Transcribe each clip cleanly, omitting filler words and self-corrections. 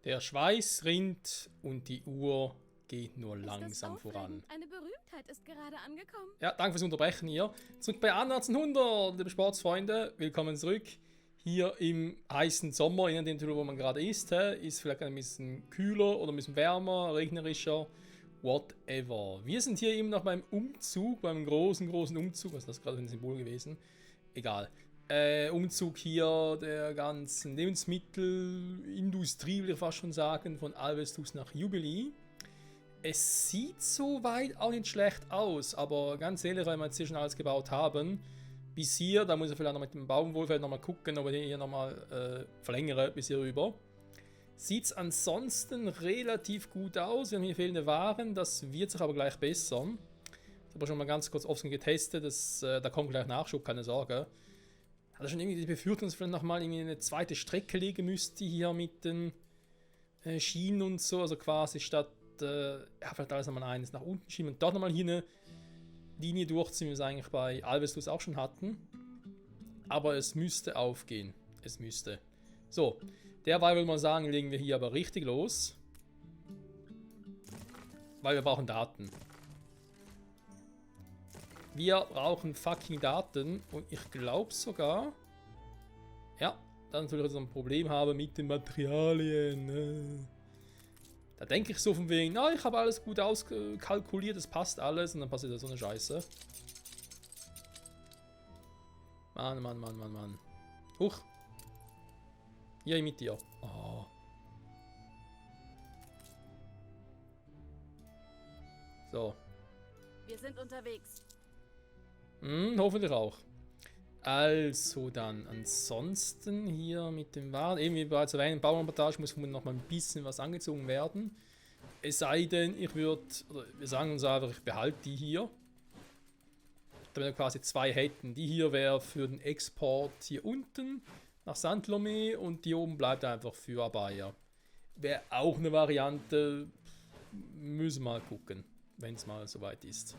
Der Schweiß rinnt und die Uhr geht nur Ist das langsam voran. aufregend? Eine Berühmtheit ist gerade angekommen. Ja, danke fürs Unterbrechen hier. Zurück bei 1800, liebe Sportsfreunde. Willkommen zurück. Hier im heißen Sommer, in dem Tour, wo man gerade ist. Ist vielleicht ein bisschen kühler oder ein bisschen wärmer, regnerischer, whatever. Wir sind hier eben noch beim Umzug, beim großen Umzug. Was ist das gerade für ein Symbol gewesen? Egal. Umzug hier der ganzen Lebensmittelindustrie, will ich fast schon sagen, von Alvestus nach Jubilee. Es sieht soweit auch nicht schlecht aus, aber ganz ehrlich, wenn wir jetzt hier schon alles gebaut haben, bis hier, da muss ich vielleicht noch mit dem Baumwohlfeld nochmal gucken, ob ich den hier nochmal verlängere bis hier rüber. Sieht es ansonsten relativ gut aus, wir haben hier fehlende Waren, das wird sich aber gleich bessern. Ich habe schon mal ganz kurz offen getestet, da kommt gleich Nachschub, keine Sorge. Hatte schon irgendwie die Befürchtung, dass ich vielleicht nochmal eine zweite Strecke legen müsste hier mit den Schienen und so, also quasi statt vielleicht alles nochmal eines nach unten schieben und dort nochmal hier eine Linie durchziehen, wie wir es eigentlich bei Alvestus auch schon hatten. Aber es müsste aufgehen. Es müsste. So, derweil würde man sagen, legen wir hier aber richtig los. Weil wir brauchen Daten. Wir brauchen fucking Daten und ich glaube sogar, ja, dann natürlich jetzt noch ein Problem habe mit den Materialien. Da denke ich so von wegen, na, ich habe alles gut auskalkuliert, es passt alles und dann passiert da so eine Scheiße. Mann. Huch. Hier mit dir. Oh. So. Wir sind unterwegs. Hoffentlich auch. Also dann, ansonsten hier mit dem Waren, eben wie bereits erwähnt, Bauernmontage muss noch mal ein bisschen was angezogen werden. Es sei denn, wir sagen uns einfach, ich behalte die hier. Damit wir quasi zwei hätten. Die hier wäre für den Export hier unten nach Saint Lomé und die oben bleibt einfach für Abaya. Wäre auch eine Variante, müssen wir mal gucken, wenn es mal soweit ist.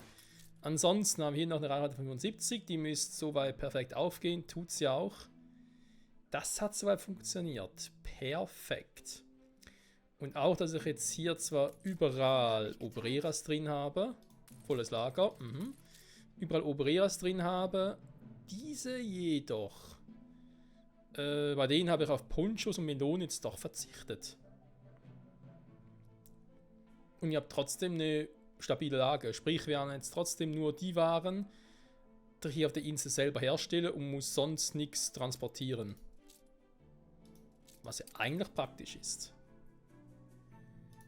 Ansonsten haben wir hier noch eine Reichweite von 75, die müsste soweit perfekt aufgehen, tut sie auch. Das hat soweit funktioniert. Perfekt. Und auch, dass ich jetzt hier zwar überall Obreras drin habe, volles Lager, überall Obreras drin habe, diese jedoch, bei denen habe ich auf Ponchos und Melonen jetzt doch verzichtet. Und ihr habt trotzdem eine stabile Lage. Sprich, wir haben jetzt trotzdem nur die Waren, die ich hier auf der Insel selber herstelle und muss sonst nichts transportieren. Was ja eigentlich praktisch ist.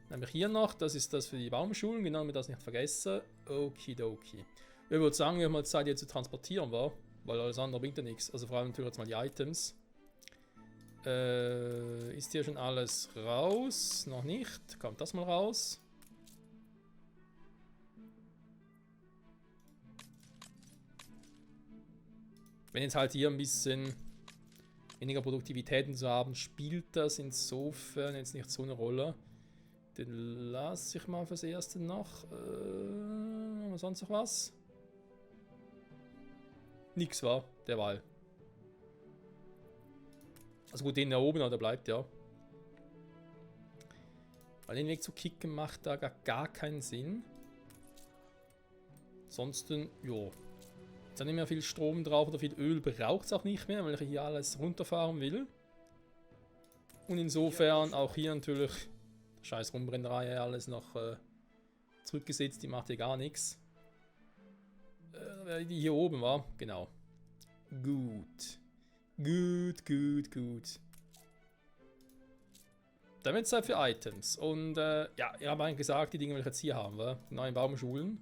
Dann habe ich hier noch, das ist das für die Baumschulen, genau, damit wir das nicht vergessen. Okidoki. Ich würde sagen, wir haben mal Zeit, hier zu transportieren, war, weil alles andere bringt ja nichts. Also vor allem natürlich jetzt mal die Items. Ist hier schon alles raus? Noch nicht. Kommt das mal raus? Wenn jetzt halt hier ein bisschen weniger Produktivitäten zu haben, spielt das insofern jetzt nicht so eine Rolle. Den lasse ich mal fürs Erste noch. Haben wir sonst noch was? Nix war, derweil. Also gut, den da oben, aber der bleibt ja. Weil den Weg zu kicken macht da gar keinen Sinn. Ansonsten, jo. Jetzt hat nicht mehr viel Strom drauf oder viel Öl braucht es auch nicht mehr, weil ich hier alles runterfahren will. Und insofern auch hier natürlich scheiß Rumbrennerei alles noch zurückgesetzt, die macht hier gar nichts. Die hier oben war, genau. Gut. Dann wird es Zeit für Items. Und ja, ich habe eigentlich gesagt, die Dinge will ich jetzt hier haben, wa? Die neuen Baumschulen.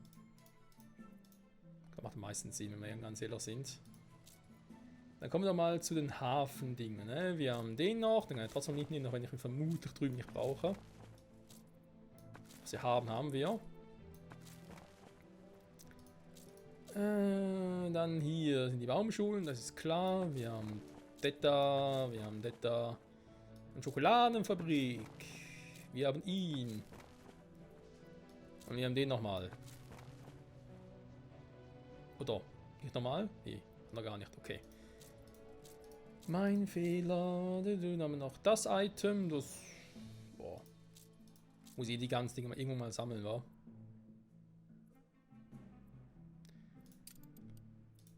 Das macht am meisten Sinn, wenn wir ganz ehrlich sind. Dann kommen wir mal zu den Hafendingen. Ne? Wir haben den noch, den kann ich trotzdem nicht nehmen, auch wenn ich ihn vermutlich drüben nicht brauche. Was wir haben wir. Dann hier sind die Baumschulen, das ist klar. Wir haben Detta, eine Schokoladenfabrik. Wir haben ihn. Und wir haben den nochmal. Oder? Nicht nochmal? Nee, noch gar nicht, okay. Mein Fehler. Dann haben wir noch das Item, das Muss ich die ganzen Dinge mal irgendwo mal sammeln, wa?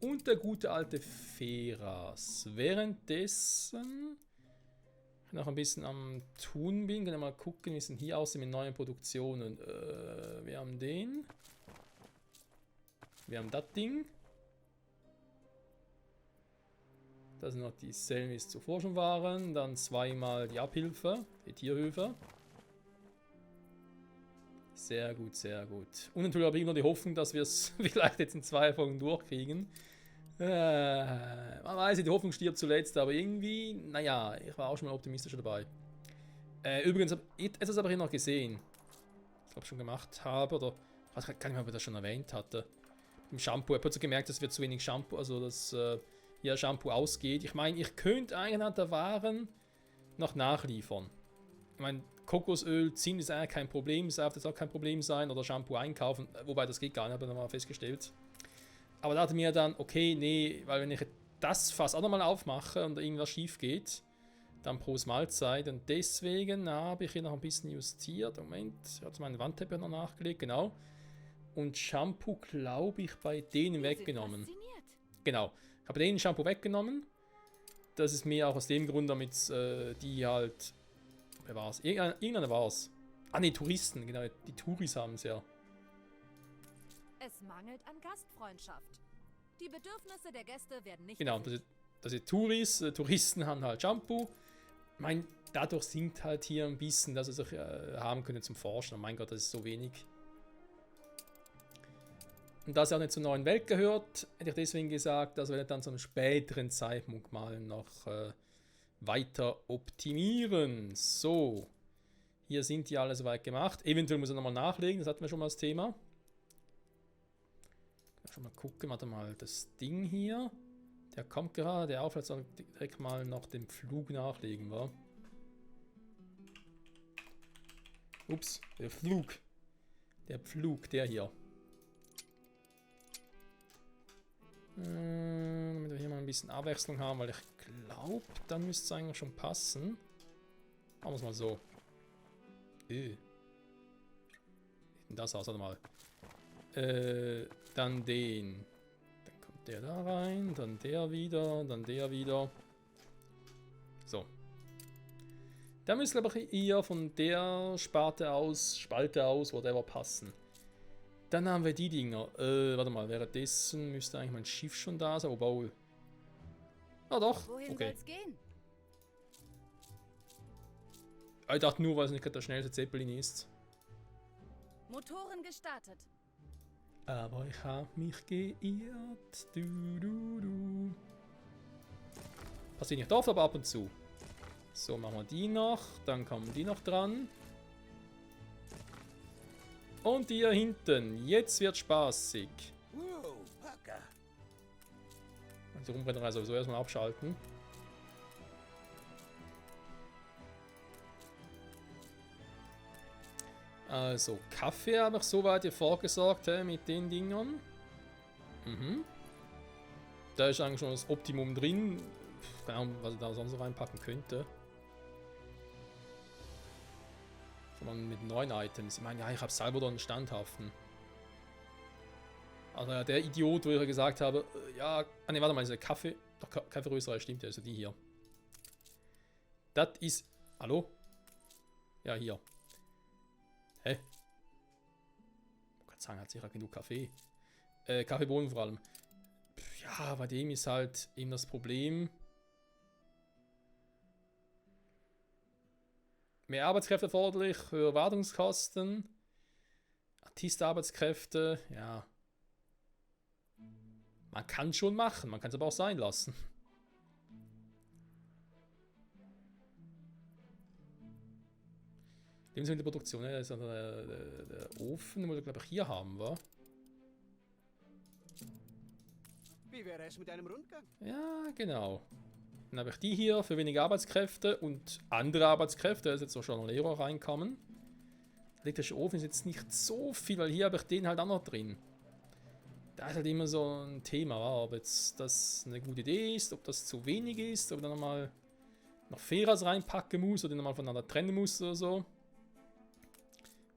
Und der gute alte Feras. Währenddessen ich noch ein bisschen am Tun bin, können wir mal gucken, wie es denn hier aussieht mit neuen Produktionen. Wir haben den. Wir haben das Ding. Das sind noch die Zellen, wie es zuvor schon waren. Dann zweimal die Abhilfe, die Tierhöfe. Sehr gut, sehr gut. Und natürlich habe ich immer die Hoffnung, dass wir es vielleicht jetzt in 2 Folgen durchkriegen. Man weiß, die Hoffnung stirbt zuletzt, aber irgendwie, naja, ich war auch schon mal optimistischer dabei. Übrigens, etwas habe ich noch gesehen. Ich glaube schon gemacht habe, oder ich weiß gar nicht mehr, ob ich das schon erwähnt hatte. Im Shampoo, ich habe so gemerkt, dass wir zu wenig Shampoo, also dass hier Shampoo ausgeht. Ich meine, ich könnte eigentlich anhand der Waren noch nachliefern. Ich meine, Kokosöl ziehen ist eigentlich kein Problem, es darf jetzt auch kein Problem sein, oder Shampoo einkaufen, wobei das geht gar nicht, habe ich nochmal festgestellt. Aber da dachte mir dann, okay, nee, weil wenn ich das Fass auch nochmal aufmache und irgendwas schief geht, dann pro Mahlzeit. Und deswegen habe ich hier noch ein bisschen justiert. Moment, ich habe meinen Wandteppich noch nachgelegt, genau. Und Shampoo, glaube ich, bei denen weggenommen. Genau, ich habe den Shampoo weggenommen. Das ist mir auch aus dem Grund, damit die halt... Wer war es? Irgendeiner war es. Ah ne, Touristen, genau, die Touris haben es ja. Es mangelt an Gastfreundschaft. Die Bedürfnisse der Gäste werden nicht genau, das sind Touristen haben halt Shampoo. Ich meine, dadurch sinkt halt hier ein bisschen, dass sie sich haben können zum Forschen. Oh mein Gott, das ist so wenig. Und da es ja auch nicht zur neuen Welt gehört, hätte ich deswegen gesagt, das werde ich dann zu einem späteren Zeitpunkt mal noch weiter optimieren. So, hier sind die alle soweit gemacht. Eventuell muss ich nochmal nachlegen, das hatten wir schon mal als Thema. Schon mal gucken, warte mal, das Ding hier, der kommt gerade, der Aufwärts soll direkt mal noch den Pflug nachlegen, wa? Ups, der Pflug, der hier. Damit wir hier mal ein bisschen Abwechslung haben, weil ich glaube, dann müsste es eigentlich schon passen. Machen wir es mal so. Wie sieht denn das aus? Warte mal. Dann den. Dann kommt der da rein, dann der wieder, dann der wieder. So. Da müsste aber eher von der Spalte aus, whatever passen. Dann haben wir die Dinger. Warte mal, währenddessen müsste eigentlich mein Schiff schon da sein. Oh, Baul. Ah doch, Wohin okay. soll's gehen? Ich dachte nur, weil es nicht gerade der schnellste Zeppelin ist. Motoren gestartet. Aber ich habe mich geirrt. Du. Passiert nicht oft, aber ab und zu. So, machen wir die noch. Dann kommen die noch dran. Und die hier hinten. Jetzt wird spaßig. Die Rumbrennerei sowieso erstmal abschalten. Also, Kaffee habe ich soweit hier vorgesorgt mit den Dingern. Da ist eigentlich schon das Optimum drin. Keine Ahnung, was ich da sonst noch reinpacken könnte. Schon mal mit 9 Items. Ich meine, ja, ich habe Salvador einen standhaften. Also ja, der Idiot, wo ich gesagt habe, ja, ne, warte mal, diese Kaffee, doch Kaffeerösterei stimmt ja, also die hier. Das ist, hallo? Ja, hier. Hä? Ich kann sagen, hat sicher genug Kaffee. Kaffeebohnen vor allem. Ja, bei dem ist halt eben das Problem. Mehr Arbeitskräfte erforderlich, höhere Wartungskosten. Artist-Arbeitskräfte, ja. Man kann schon machen, man kann es aber auch sein lassen. Lebensmittelproduktion, ja, ist ja der Ofen, den wir, glaube ich, hier haben, wa? Wie wäre es mit einem Rundgang? Ja, genau. Dann habe ich die hier für wenige Arbeitskräfte und andere Arbeitskräfte, da ist jetzt auch schon Lehrer reinkommen. Der elektrische Ofen ist jetzt nicht so viel, weil hier habe ich den halt auch noch drin. Da ist halt immer so ein Thema, ob jetzt das eine gute Idee ist, ob das zu wenig ist, ob ich dann nochmal noch Feras reinpacken muss oder nochmal voneinander trennen muss oder so.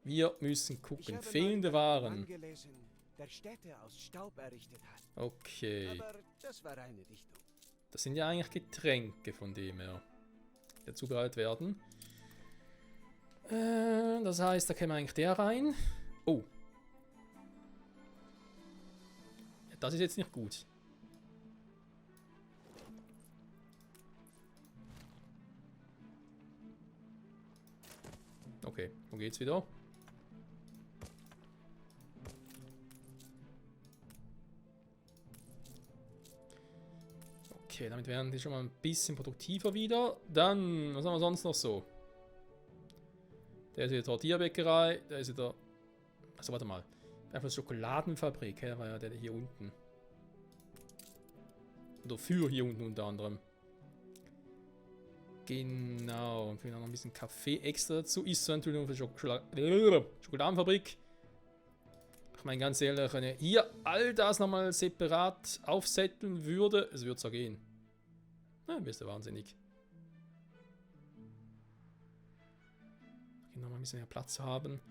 Wir müssen Ich gucken. habe Fehlende mal einen Waren. Mann gelesen, der Städte aus Staub errichtet hat. Okay. Aber das war eine Dichtung. Das sind ja eigentlich Getränke von dem her, die zubereitet werden. Das heißt, da käme eigentlich der rein. Oh. Ja, das ist jetzt nicht gut. Okay, wo geht's wieder? Okay, damit werden die schon mal ein bisschen produktiver wieder. Dann, was haben wir sonst noch so? Der ist wieder Tortilla-Bäckerei, der ist wieder... Achso, warte mal. Einfach Schokoladenfabrik, der war ja der hier unten. Oder für hier unten unter anderem. Genau, und noch ein bisschen Kaffee extra dazu. Ist so natürlich für Schokoladenfabrik. Ich meine ganz ehrlich, wenn ich hier all das nochmal separat aufsetteln würde, es würde zwar gehen. Na, bist du wahnsinnig. Noch mal ein bisschen mehr Platz haben.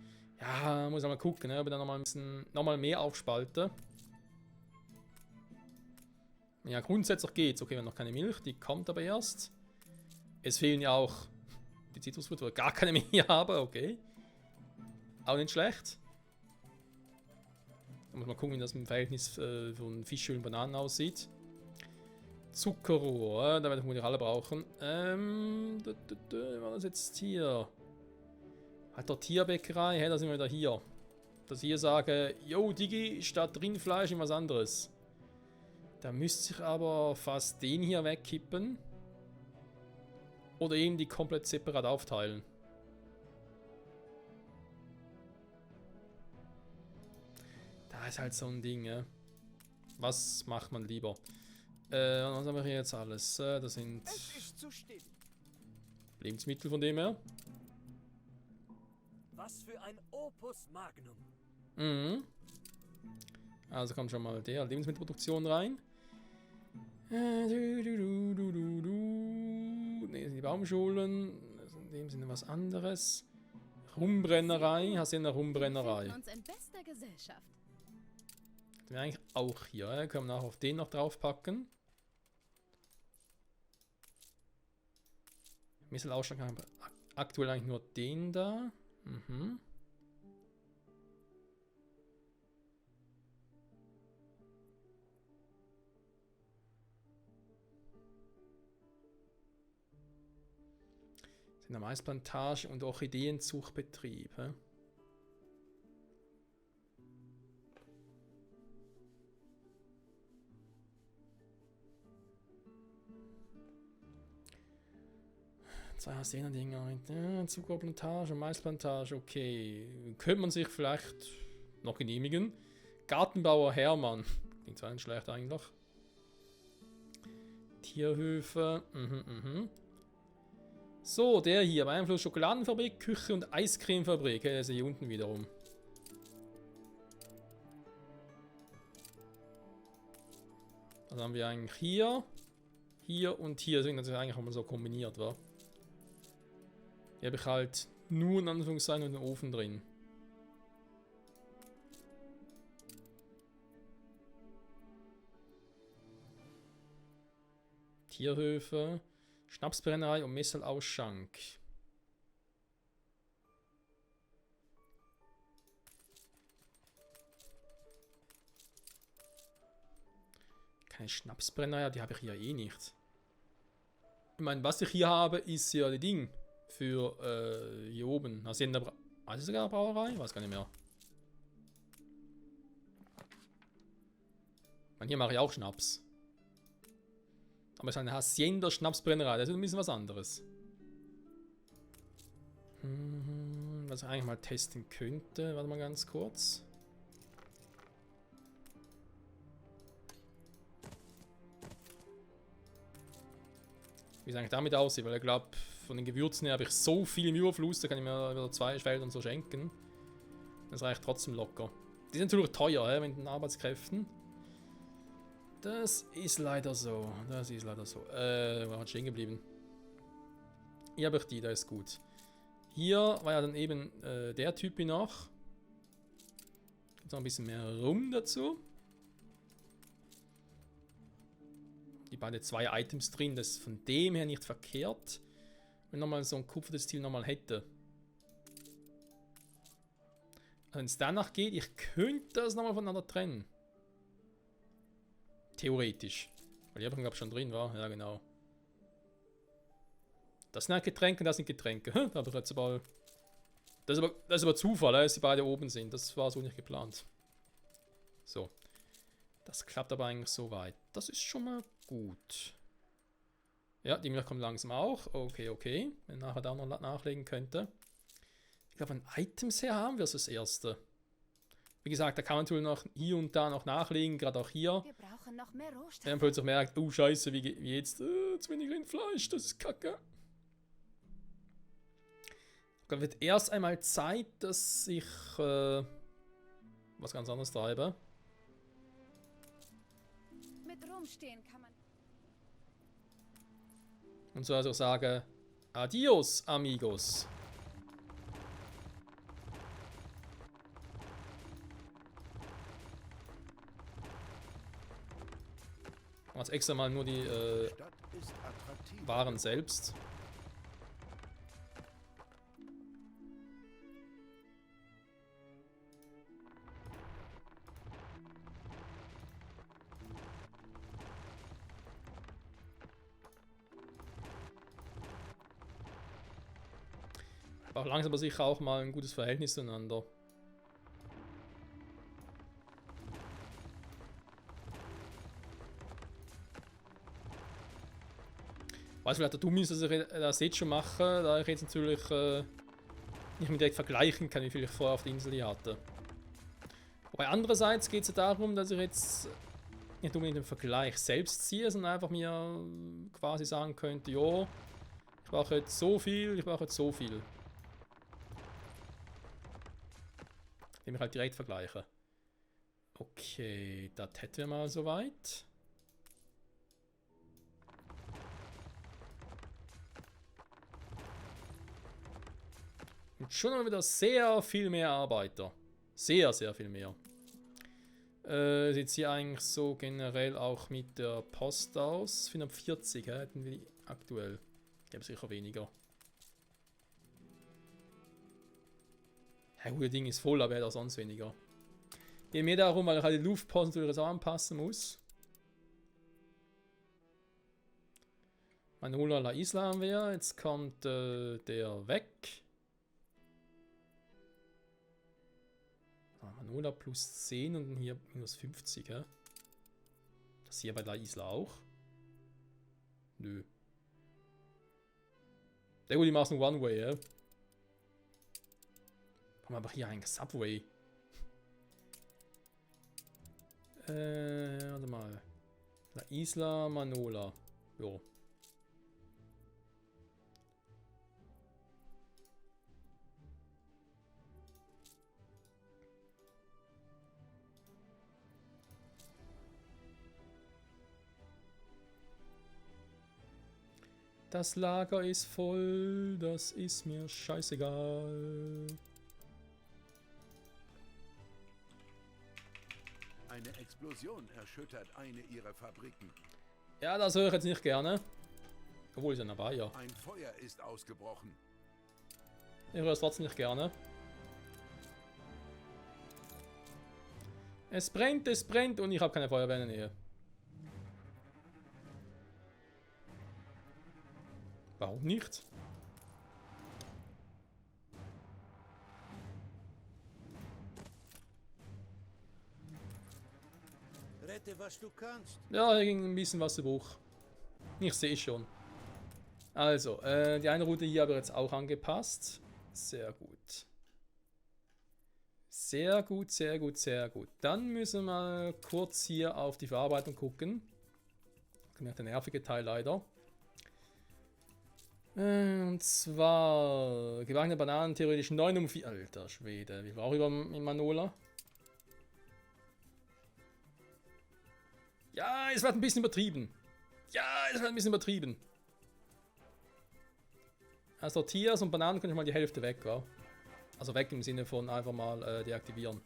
Ja, muss mal gucken, ob ich dann nochmal mehr aufspalte. Ja, grundsätzlich geht's. Okay, wir haben noch keine Milch, die kommt aber erst. Es fehlen ja auch die Zitrusfrüchte, wo ich gar keine mehr habe, okay. Auch nicht schlecht. Da muss man gucken, wie das im Verhältnis von Fischöl und Bananen aussieht. Zuckerrohr, da werde ich vermutlich alle brauchen. Was war das jetzt hier? Halt Tortilla-Bäckerei, hey, da sind wir wieder hier. Dass ich hier sage, yo Digi, statt Rindfleisch in was anderes. Da müsste ich aber fast den hier wegkippen. Oder eben die komplett separat aufteilen. Da ist halt so ein Ding, ja. Was macht man lieber? Was haben wir hier jetzt alles? Das sind Es ist zu still. Lebensmittel von dem her. Was für ein Opus Magnum. Mhm. Also kommt schon mal der Lebensmittelproduktion rein. Ne, das sind die Baumschulen. In dem Sinne was anderes. Rumbrennerei. Hast du eine Rumbrennerei? Wir befinden uns in bester Gesellschaft. Das wäre eigentlich auch hier. Können wir nachher auf den noch draufpacken. Misselausschlag haben wir aktuell eigentlich nur den da. Mhm. Sind eine Maisplantage und Orchideenzuchtbetrieb. Hä? Zwei Hassena-Dinger mit Zuckerplantage, Maisplantage, okay. Könnte man sich vielleicht noch genehmigen. Gartenbauer Hermann. Klingt zwar nicht schlecht eigentlich. Tierhöfe. So, der hier. Beeinfluss Schokoladenfabrik, Küche und Eiscremefabrik. Der ist hier unten wiederum. Also haben wir eigentlich hier, hier und hier. Deswegen hat es eigentlich auch mal so kombiniert, wa? Hier habe ich halt nur in Anführungszeichen einen Ofen drin. Tierhöfe, Schnapsbrennerei und Messelausschank. Keine Schnapsbrennerei, die habe ich hier eh nicht. Ich meine, was ich hier habe, ist ja die Ding. Für hier oben. Also in der ist sogar eine Brauerei? Weiß gar nicht mehr. Und hier mache ich auch Schnaps. Aber es ist eine Hacienda Schnapsbrennerei. Das ist ein bisschen was anderes. Was ich eigentlich mal testen könnte. Warte mal ganz kurz. Wie es eigentlich damit aussieht, weil ich glaube, von den Gewürzen her habe ich so viel im Überfluss, da kann ich mir wieder 2 Felder und so schenken. Das reicht trotzdem locker. Die sind natürlich teuer, mit den Arbeitskräften. Das ist leider so. Das ist leider so. Wo hat stehen geblieben? Hier habe ich die, da ist gut. Hier war ja dann eben der Typ noch. Jetzt noch ein bisschen mehr Rum dazu. Die beiden 2 Items drin, das ist von dem her nicht verkehrt. Wenn nochmal so ein Kupferdestil nochmal hätte. Wenn es danach geht, ich könnte das nochmal voneinander trennen. Theoretisch. Weil die glaube ich schon drin war. Ja, genau. Das sind halt Getränke, das sind Getränke. Da habe ich jetzt aber. Das ist aber Zufall, dass die beide oben sind. Das war so nicht geplant. So. Das klappt aber eigentlich so weit. Das ist schon mal gut. Ja, die Milch kommt langsam auch. Okay, okay. Wenn nachher da noch nachlegen könnte. Ich glaube, an Items her haben wir es das erste. Wie gesagt, da kann man natürlich noch hier und da noch nachlegen, gerade auch hier. Wir brauchen noch mehr Rohstoffe. Wenn man plötzlich merkt, oh Scheiße, wie jetzt? Zu wenig Rindfleisch, das ist kacke. Dann wird erst einmal Zeit, dass ich was ganz anderes treibe. Mit rumstehen kann man. Und so also sage, adios, amigos. Jetzt extra mal nur die Stadt ist attraktiv. Waren selbst. Aber langsam aber sicher auch mal ein gutes Verhältnis zueinander. Weiß vielleicht der dumm ist, dass ich das jetzt schon mache, da ich jetzt natürlich nicht mehr direkt vergleichen kann, wie viel ich vorher auf der Insel hier hatte. Wobei andererseits geht es ja darum, dass ich jetzt nicht unbedingt den Vergleich selbst ziehe, sondern einfach mir quasi sagen könnte, jo, ich brauche jetzt so viel, ich brauche jetzt so viel. Indem ich halt direkt vergleiche. Okay, das hätten wir mal soweit. Und schon mal wieder sehr viel mehr Arbeiter. Sehr, sehr viel mehr. Sieht hier eigentlich so generell auch mit der Post aus. 440 hätten wir die aktuell. Ich glaube sicher weniger. Ja, gut, das Ding ist voll, aber er hat auch sonst weniger. Geht mir darum, weil ich halt die Luftpost natürlich auch anpassen muss. Manola La Isla haben wir. Jetzt kommt der weg. Manola plus 10 und hier minus 50, hä? Das hier bei La Isla auch? Nö. Der gut, die machen One-Way, hä? Haben wir aber hier einen Subway. Warte mal. La Isla Manola. Jo. Das Lager ist voll, das ist mir scheißegal. Eine Explosion erschüttert eine ihrer Fabriken. Ja, das höre ich jetzt nicht gerne. Obwohl, ist ja dabei, ja. Ein Feuer ist ausgebrochen. Ich höre es trotzdem nicht gerne. Es brennt und ich habe keine Feuerwehr in der Nähe. Warum nicht? Rette, was du kannst. Ja, hier ging ein bisschen was zu Bruch. Ich sehe schon. Also, die eine Route hier habe ich jetzt auch angepasst. Sehr gut. Sehr gut, sehr gut, sehr gut. Dann müssen wir mal kurz hier auf die Verarbeitung gucken. Kommt ja der nervige Teil leider. Und zwar gebackene Bananen theoretisch 9 um 4. Alter Schwede, wie war auch über in Manola? Ja, es wird ein bisschen übertrieben. Ja, es wird ein bisschen übertrieben. Also Tortillas und Bananen können ich mal die Hälfte weg, wa? Also weg im Sinne von einfach mal deaktivieren.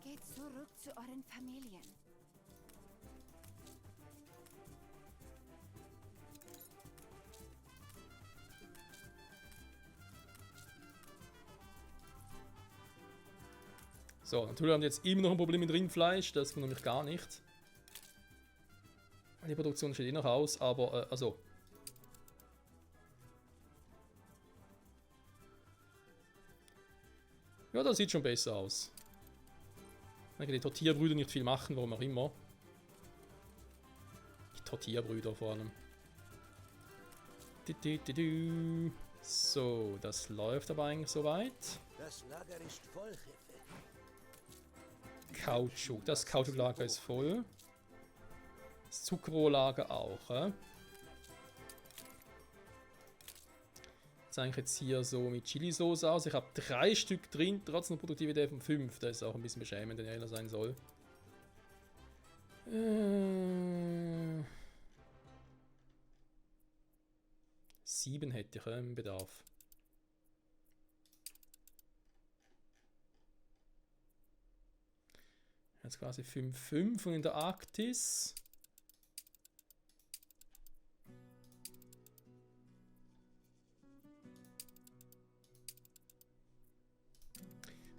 Geht zurück zu euren Familien. So, natürlich haben wir jetzt immer noch ein Problem mit Rindfleisch, das wundert mich gar nicht. Die Produktion steht eh noch aus, aber also. Ja, das sieht schon besser aus. Ich denke, die Tortilla-Brüder nicht viel machen, warum auch immer. Die Tortilla-Brüder vor allem. So, das läuft aber eigentlich soweit. Das Lager ist voll, Jefe. Kautschuk. Das Kautschuklager ist voll. Das Zuckerrohrlager auch. Jetzt eigentlich jetzt hier so mit Chili-Sauce aus. Ich habe 3 Stück drin, trotz einer Produktivität von 5. Das ist auch ein bisschen beschämend, wenn ehrlich sein soll. 7 hätte ich im Bedarf. Jetzt quasi 5,5 und in der Arktis.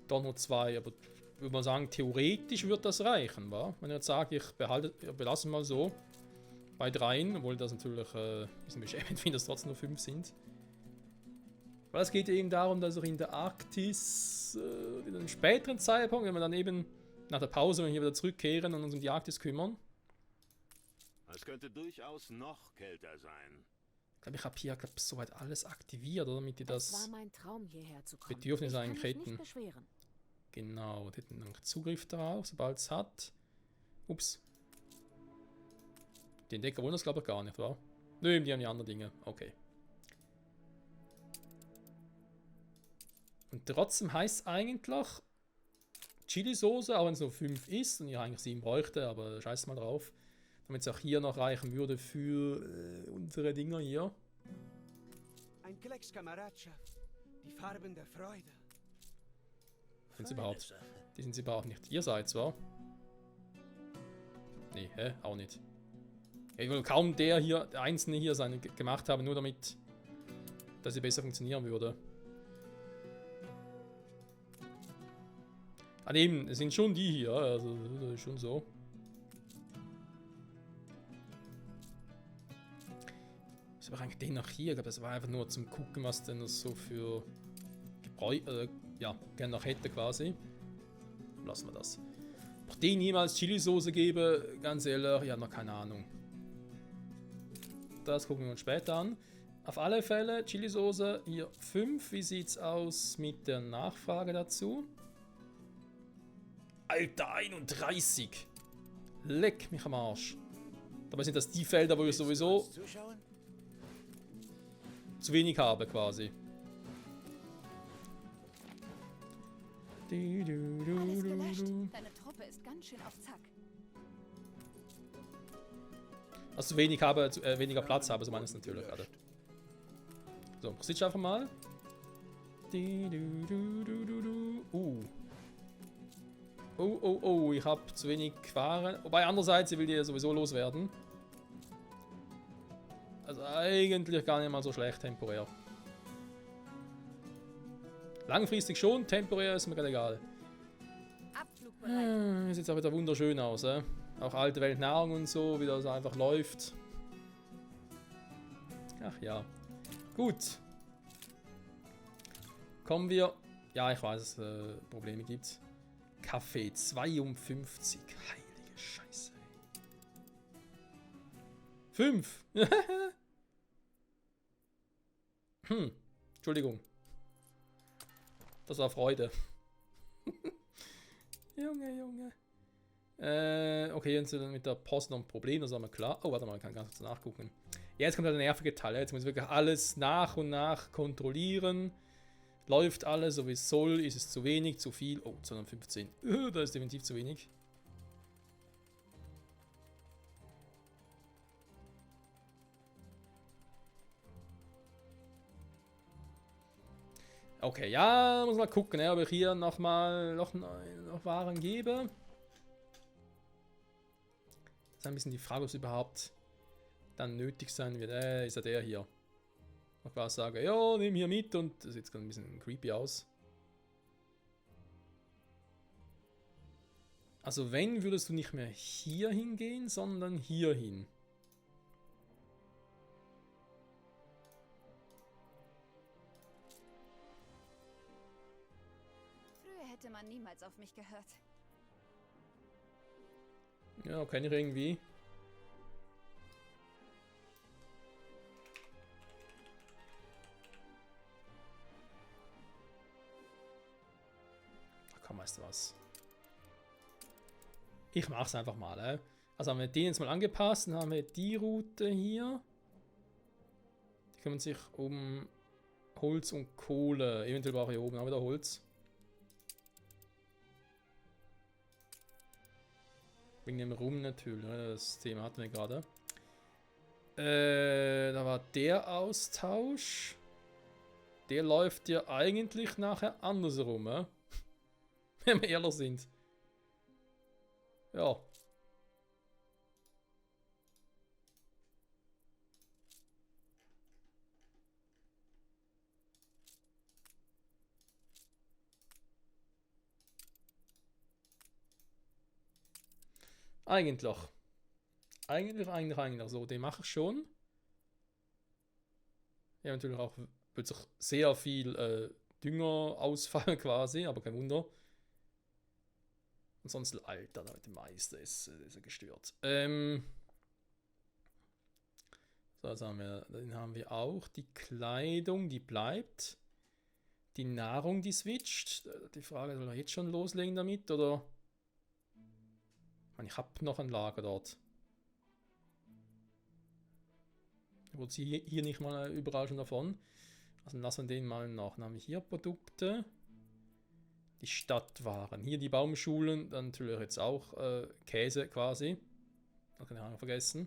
Dann noch 2, aber würde man sagen, theoretisch wird das reichen, wa? Wenn ich jetzt sage, ich belasse mal so bei 3, obwohl das natürlich ein bisschen beschämend finde, dass es trotzdem nur 5 sind. Weil es geht eben darum, dass auch in der Arktis in einem späteren Zeitpunkt, wenn wir dann eben nach der Pause hier wieder zurückkehren und uns um die Arktis kümmern. Es könnte durchaus noch kälter sein. Ich glaube, ich habe hier soweit alles aktiviert, oder? Damit die Es war das mein Traum, hierher zu kommen. Bedürfnis Ich kann eigentlich mich hätten. nicht beschweren. Genau, die hätten dann Zugriff darauf, sobald es hat. Ups. Die Entdecker wollen das, glaube ich, gar nicht, wa? Nö, die haben die anderen Dinge. Okay. Und trotzdem heißt es eigentlich Chili-Soße, auch wenn es nur 5 ist und ich eigentlich 7 bräuchte, aber scheiß mal drauf. Damit es auch hier noch reichen würde für unsere Dinger hier. Ein Klecks Kameradschaft. Die Farben der Freude. Sind sie überhaupt? Die sind sie überhaupt nicht. Ihr seid's, wa? Nee, auch nicht. Ich will kaum der Einzelne hier seine gemacht haben, nur damit, dass sie besser funktionieren würde. Ah, eben, es sind schon die hier, also das ist schon so. Was war eigentlich den nach hier? Ich glaube, das war einfach nur zum Gucken, was denn das so für Gebräu ja, gerne noch hätte quasi. Lassen wir das. Ob ich denen jemals Chili-Soße gebe, ganz ehrlich, ich habe noch keine Ahnung. Das gucken wir uns später an. Auf alle Fälle, Chili-Soße hier 5. Wie sieht's aus mit der Nachfrage dazu? Alter, 31! Leck mich am Arsch. Dabei sind das die Felder, wo ich sowieso zu wenig habe, quasi. Alles gelöscht. Deine Truppe ist ganz schön auf Zack. Also zu wenig habe, weniger Platz habe, so meine ich es natürlich gerade. So, sitzt einfach mal. Oh, ich habe zu wenig Waren. Wobei andererseits, ich will die sowieso loswerden. Also eigentlich gar nicht mal so schlecht temporär. Langfristig schon, temporär ist mir gerade egal. Abflugbereit. Sieht auch wieder wunderschön aus, Auch alte Weltnahrung und so, wie das einfach läuft. Ach ja. Gut. Kommen wir. Ja, ich weiß, dass es Probleme gibt. Kaffee 52. Heilige Scheiße. 5. Entschuldigung. Das war Freude. Junge. Okay, jetzt mit der Post noch ein Problem, das war mir klar. Oh, warte mal, ich kann ganz kurz nachgucken. Ja, jetzt kommt halt der nervige Teil. Jetzt muss ich wirklich alles nach und nach kontrollieren. Läuft alles so wie es soll? Ist es zu wenig, zu viel? Oh, 215. Das ist definitiv zu wenig. Okay, ja, muss mal gucken, ob ich hier nochmal noch Waren gebe. Das ist ein bisschen die Frage, ob es überhaupt dann nötig sein wird. Ist ja der hier. Ich quasi sage, ja, nimm hier mit und das sieht gerade ein bisschen creepy aus. Also wenn, würdest du nicht mehr hier hingehen, sondern hier hin. Früher hätte man niemals auf mich gehört. Ja, kenne ich irgendwie. Ach komm, weißt du was? Ich mach's einfach mal. Also haben wir den jetzt mal angepasst, dann haben wir die Route hier. Die kümmern sich um Holz und Kohle. Eventuell brauche ich hier oben auch wieder Holz. Wegen dem Rum natürlich, das Thema hatten wir gerade. Da war der Austausch. Der läuft ja eigentlich nachher andersrum, wenn wir ehrlich sind. Ja. Eigentlich. Eigentlich. So, den mache ich schon. Ja, natürlich auch wird sich sehr viel Dünger ausfallen quasi, aber kein Wunder. Ansonsten, Alter, der Meister ist er gestört. So, also den haben wir auch. Die Kleidung, die bleibt. Die Nahrung, die switcht. Die Frage, soll er jetzt schon loslegen damit, oder? Ich habe noch ein Lager dort. Ich wollte sie hier nicht mal überall schon davon. Also lassen wir den mal nach. Dann haben wir hier Produkte. Die Stadtwaren. Hier die Baumschulen. Dann natürlich jetzt auch Käse quasi. Das kann ich auch noch vergessen.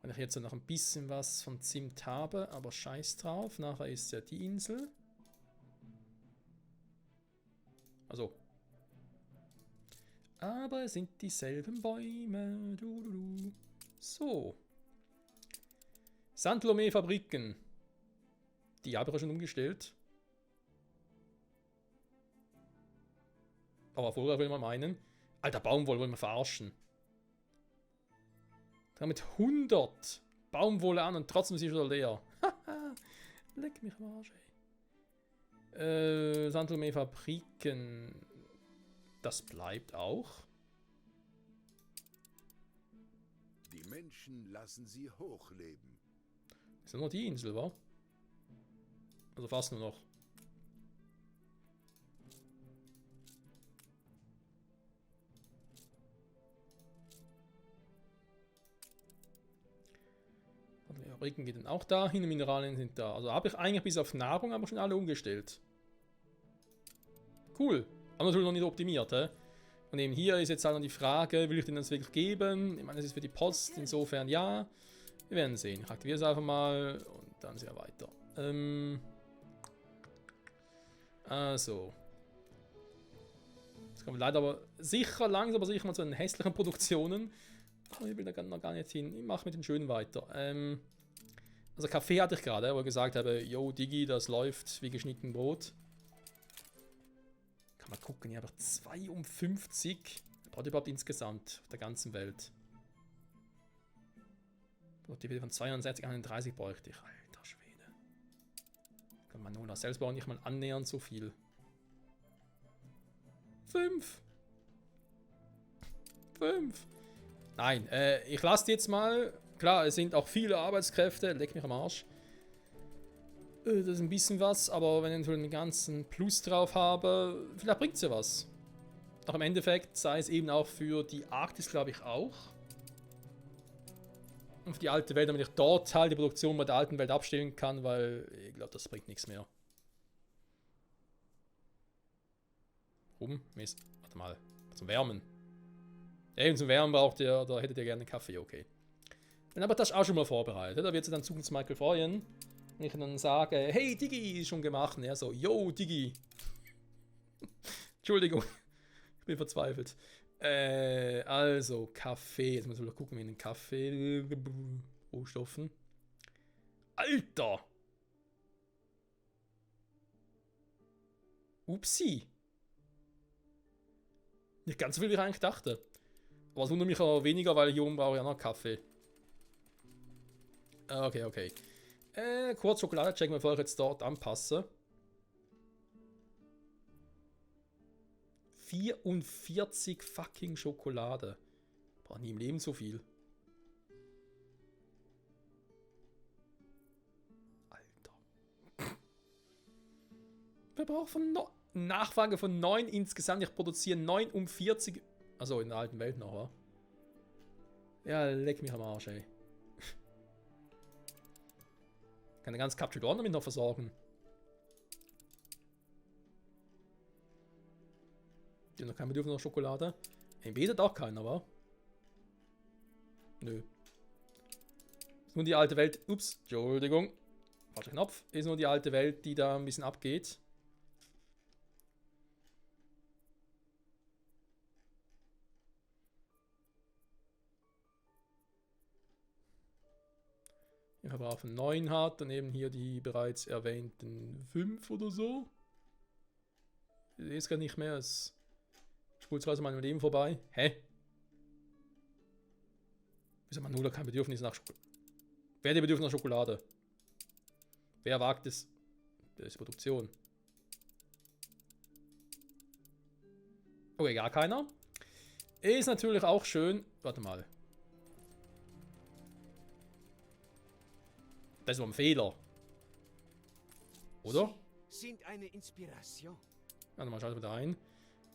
Wenn ich jetzt noch ein bisschen was von Zimt habe, aber scheiß drauf. Nachher ist ja die Insel. Also. Aber es sind dieselben Bäume. So. Santlomé-Fabriken. Die habe ich ja schon umgestellt. Aber vorher will man meinen. Alter, Baumwolle wollen wir verarschen. Damit 100 Baumwolle an und trotzdem ist sie schon leer. Haha. Leck mich am Arsch, ey. Santlomé-Fabriken. Das bleibt auch. Die Menschen lassen sie hochleben. Ist ja nur die Insel, wa? Also fast nur noch. Die Fabriken geht dann auch dahin, die Mineralien sind da. Also habe ich eigentlich bis auf Nahrung aber schon alle umgestellt. Cool. Aber natürlich noch nicht optimiert, hä? Und eben hier ist jetzt auch noch die Frage, will ich den das wirklich geben? Ich meine, das ist für die Post, insofern ja. Wir werden sehen. Ich aktiviere es einfach mal und dann sehr weiter. Also. Jetzt kommen wir leider aber sicher, langsam aber sicher mal zu den hässlichen Produktionen. Aber ich will da noch gar nicht hin. Ich mache mit den schönen weiter. Also Kaffee hatte ich gerade, wo ich gesagt habe, yo Digi, das läuft wie geschnitten Brot. Kann man gucken, ich habe 52. Braucht überhaupt insgesamt auf der ganzen Welt. Produktivität von 62, 31 bräuchte ich. Alter Schwede. Kann man nur selbst bauen, nicht mal annähernd so viel. 5. Nein, ich lasse die jetzt mal. Klar, es sind auch viele Arbeitskräfte. Leck mich am Arsch. Das ist ein bisschen was, aber wenn ich einen ganzen Plus drauf habe, vielleicht bringt es ja was. Auch im Endeffekt sei es eben auch für die Arktis, glaube ich, auch. Und für die alte Welt, damit ich dort halt die Produktion bei der alten Welt abstellen kann, weil ich glaube, das bringt nichts mehr. Mist. Warte mal. Zum Wärmen. Eben zum Wärmen braucht ihr, da hättet ihr gerne einen Kaffee, okay. Dann aber das auch schon mal vorbereitet. Da wird sich dann Zukunfts-Michael freuen. Und ich dann sage, hey Digi, ist schon gemacht. Und er so, yo Digi. Entschuldigung, ich bin verzweifelt. Also, Kaffee. Jetzt muss ich mal gucken, wie ein Kaffee. Rohstoffen. Alter! Upsi. Nicht ganz so viel, wie ich eigentlich dachte. Aber es wundert mich auch weniger, weil hier oben brauche ich ja noch Kaffee. Okay. Kurz Schokolade checken, bevor ich jetzt dort anpasse. 44 fucking Schokolade. Brauche nie im Leben so viel. Alter. Wir brauchen noch Nachfrage von 9 insgesamt. Ich produziere 9 um 40. Also in der alten Welt noch, oder? Ja, leck mich am Arsch, ey. Kann den ganzen Captured Ornament noch versorgen. Die haben noch kein Bedürfnis nach Schokolade. MB hat auch keinen, aber. Nö. Ist nur die alte Welt. Ups, Entschuldigung. Falscher Knopf. Ist nur die alte Welt, die da ein bisschen abgeht. Ich habe auf 9 hat, daneben hier die bereits erwähnten 5 oder so. Ich sehe es gar nicht mehr, es spult also meinem Leben vorbei. Hä? Wieso hat man nur kein Bedürfnis nach Schokolade? Wer hat die Bedürfnis nach Schokolade? Wer wagt es? Das ist Produktion. Okay, gar keiner. Ist natürlich auch schön. Warte mal. Das war ein Fehler. Oder? Sind eine Inspiration. Warte mal, schalte wieder ein.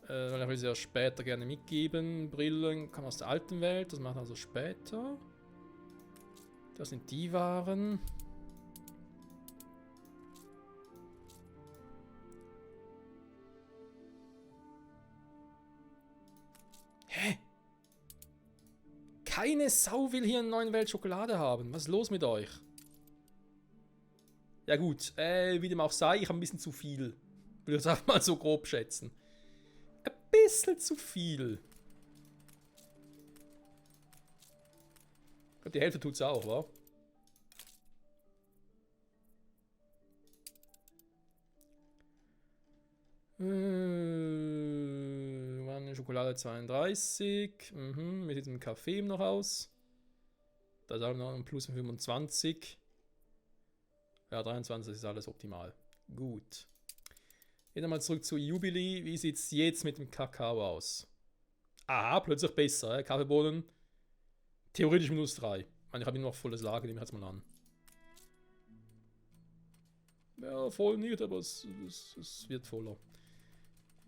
Weil ich will sie ja später gerne mitgeben. Brillen kommen aus der alten Welt. Das machen wir also später. Das sind die Waren. Hä? Keine Sau will hier in der neuen Welt Schokolade haben. Was ist los mit euch? Ja gut, wie dem auch sei, ich habe ein bisschen zu viel. Ich würde es einfach mal so grob schätzen. Ein bisschen zu viel. Ich glaube, die Hälfte tut es auch, wa? Wann Schokolade 32. Wie sieht es mit dem Kaffee noch aus? Da ist auch noch ein Plus 25. Ja, 23 ist alles optimal. Gut. Gehen wir mal zurück zu Jubilee. Wie sieht es jetzt mit dem Kakao aus? Aha, plötzlich besser. Kaffeebohnen. Theoretisch -3. Ich meine, ich habe noch volles Lager, nehme ich jetzt mal an. Ja, voll nicht, aber es wird voller.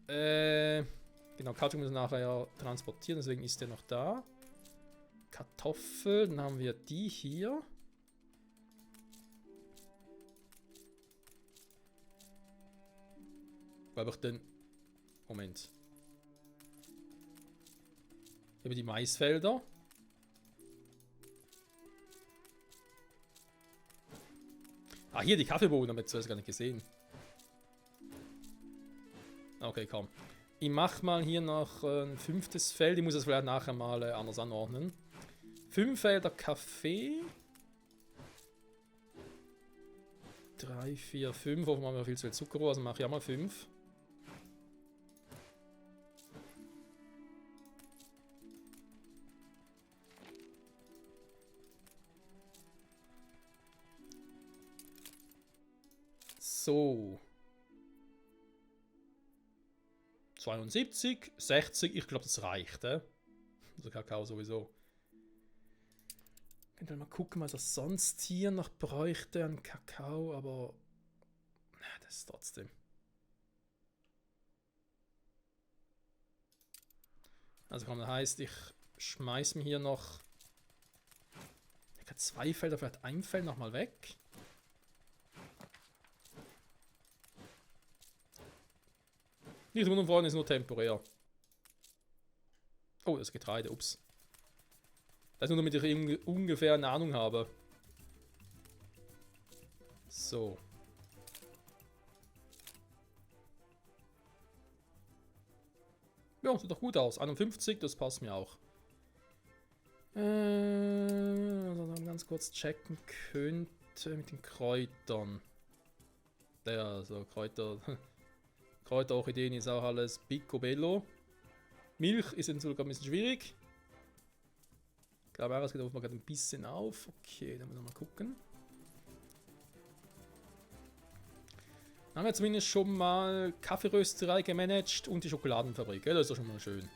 Genau, Karton müssen wir nachher ja transportieren, deswegen ist der noch da. Kartoffeln, dann haben wir die hier. Wo habe ich denn... Moment. Über die Maisfelder. Ah, hier die Kaffeebohnen, habe ich zuerst gar nicht gesehen. Okay, komm. Ich mache mal hier noch ein 5. Feld. Ich muss das vielleicht nachher mal anders anordnen. 5 Felder Kaffee. 3, 4, 5. Hoffen wir mal viel zu viel Zuckerrohr, also mache ich auch mal 5. So. 72, 60, ich glaube, das reicht, Also Kakao sowieso. Könnt ihr mal gucken, was er sonst hier noch bräuchte an Kakao, aber das ist trotzdem. Also komm, das heißt, ich schmeiß mir hier noch 2 Felder, vielleicht ein Feld nochmal weg. Nicht wundern, vorne ist nur temporär. Oh, das Getreide, ups. Das ist nur, damit ich ungefähr eine Ahnung habe. So. Ja, sieht doch gut aus. 51, das passt mir auch. Also dann ganz kurz checken könnte mit den Kräutern. Der, also Kräuter. Kräuterorchideen ist auch alles picobello. Milch ist jetzt sogar ein bisschen schwierig. Ich glaube, es geht offenbar gerade ein bisschen auf. Okay, dann müssen wir mal gucken. Dann haben wir zumindest schon mal Kaffeerösterei gemanagt und die Schokoladenfabrik. Ja, das ist doch schon mal schön.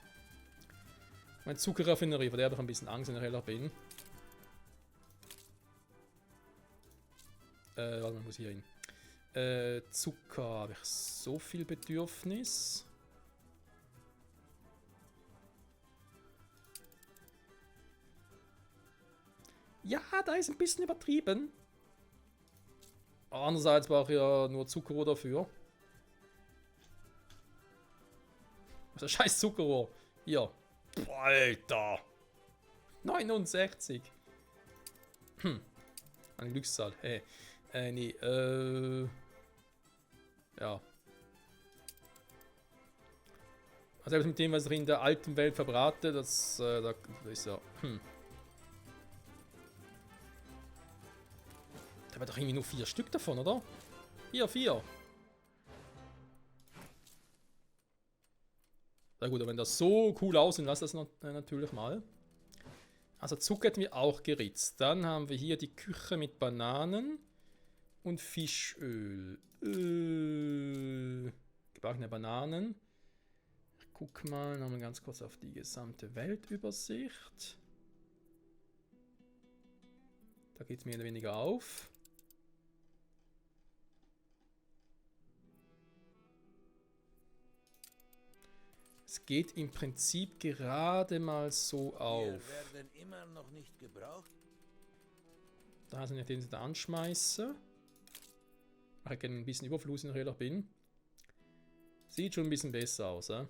Meine Zuckerraffinerie, vor der habe ich ein bisschen Angst, wenn ich ehrlich bin. Warte mal, muss ich hier hin. Zucker, habe ich so viel Bedürfnis? Ja, da ist ein bisschen übertrieben. Andererseits brauche ich ja nur Zuckerrohr dafür. Was ist scheiß Zuckerrohr? Hier. Boah, Alter. 69. Eine Glückszahl. Hey. Nee, ja. Also mit dem, was ich in der alten Welt verbrate, das ist ja. Da war doch irgendwie nur 4 Stück davon, oder? Hier, 4. Na gut, aber wenn das so cool aussieht, lass das natürlich mal. Also Zucker hätten wir auch geritzt. Dann haben wir hier die Küche mit Bananen und Fischöl. Gebackene Bananen. Ich guck mal nochmal ganz kurz auf die gesamte Weltübersicht. Da geht es mehr oder weniger auf. Es geht im Prinzip gerade mal so auf. Wir werden immer noch nicht gebraucht. Da sind ja den da anschmeißen. Ach, ich kann ein bisschen Überfluss, wenn ich ehrlich bin. Sieht schon ein bisschen besser aus, ja?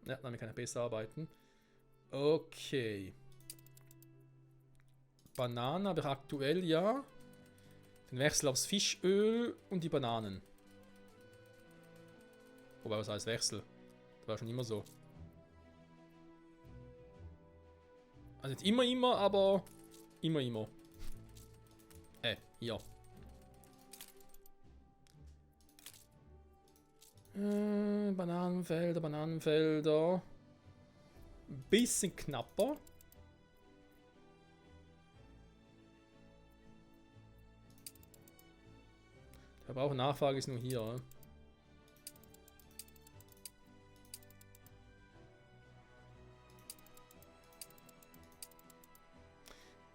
Ja, damit kann ich besser arbeiten. Okay. Bananen habe ich aktuell ja. Den Wechsel aufs Fischöl und die Bananen. Wobei, was heißt Wechsel? Das war schon immer so. Also nicht immer, aber immer. Hier. Bananenfelder. Ein bisschen knapper. Der Verbrauch und Nachfrage ist nur hier. Ja?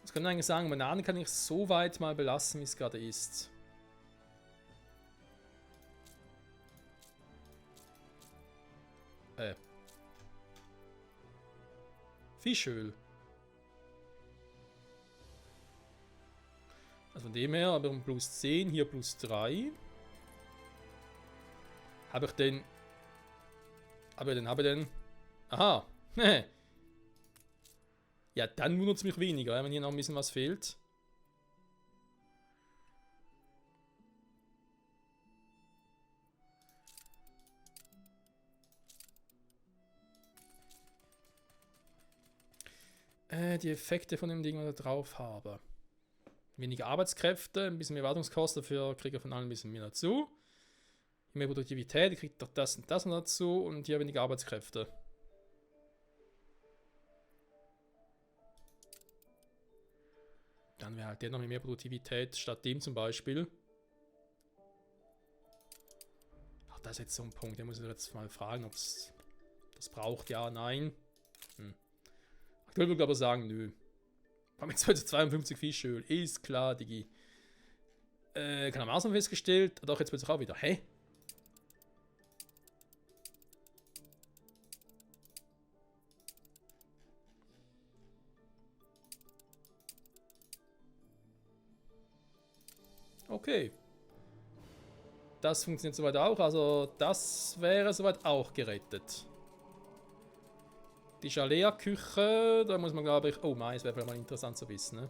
Ich kann eigentlich sagen, Bananen kann ich so weit mal belassen, wie es gerade ist. Fischöl. Also von dem her, aber um plus 10, hier plus 3. Habe ich den... Habe ich den... Aha. Ja, dann wundert es mich weniger, wenn hier noch ein bisschen was fehlt. Die Effekte von dem Ding, was ich da drauf habe. Weniger Arbeitskräfte, ein bisschen mehr Wartungskosten, dafür kriege ich von allen ein bisschen mehr dazu. Mehr Produktivität, ich kriege doch das und das noch dazu und hier weniger Arbeitskräfte. Dann wäre halt der noch mehr Produktivität statt dem zum Beispiel. Ach, das ist jetzt so ein Punkt, der muss ich jetzt mal fragen, ob es das braucht, ja, nein. Aktuell würde ich aber sagen, nö. Wir haben jetzt heute 52 Fischöl, ist klar, Digi. Kann am Ausland festgestellt, doch jetzt wird es auch wieder. Hä? Okay. Das funktioniert soweit auch, also das wäre soweit auch gerettet. Die Jalea-Küche, da muss man glaube ich... Oh, Mais wäre vielleicht mal interessant zu wissen, ne?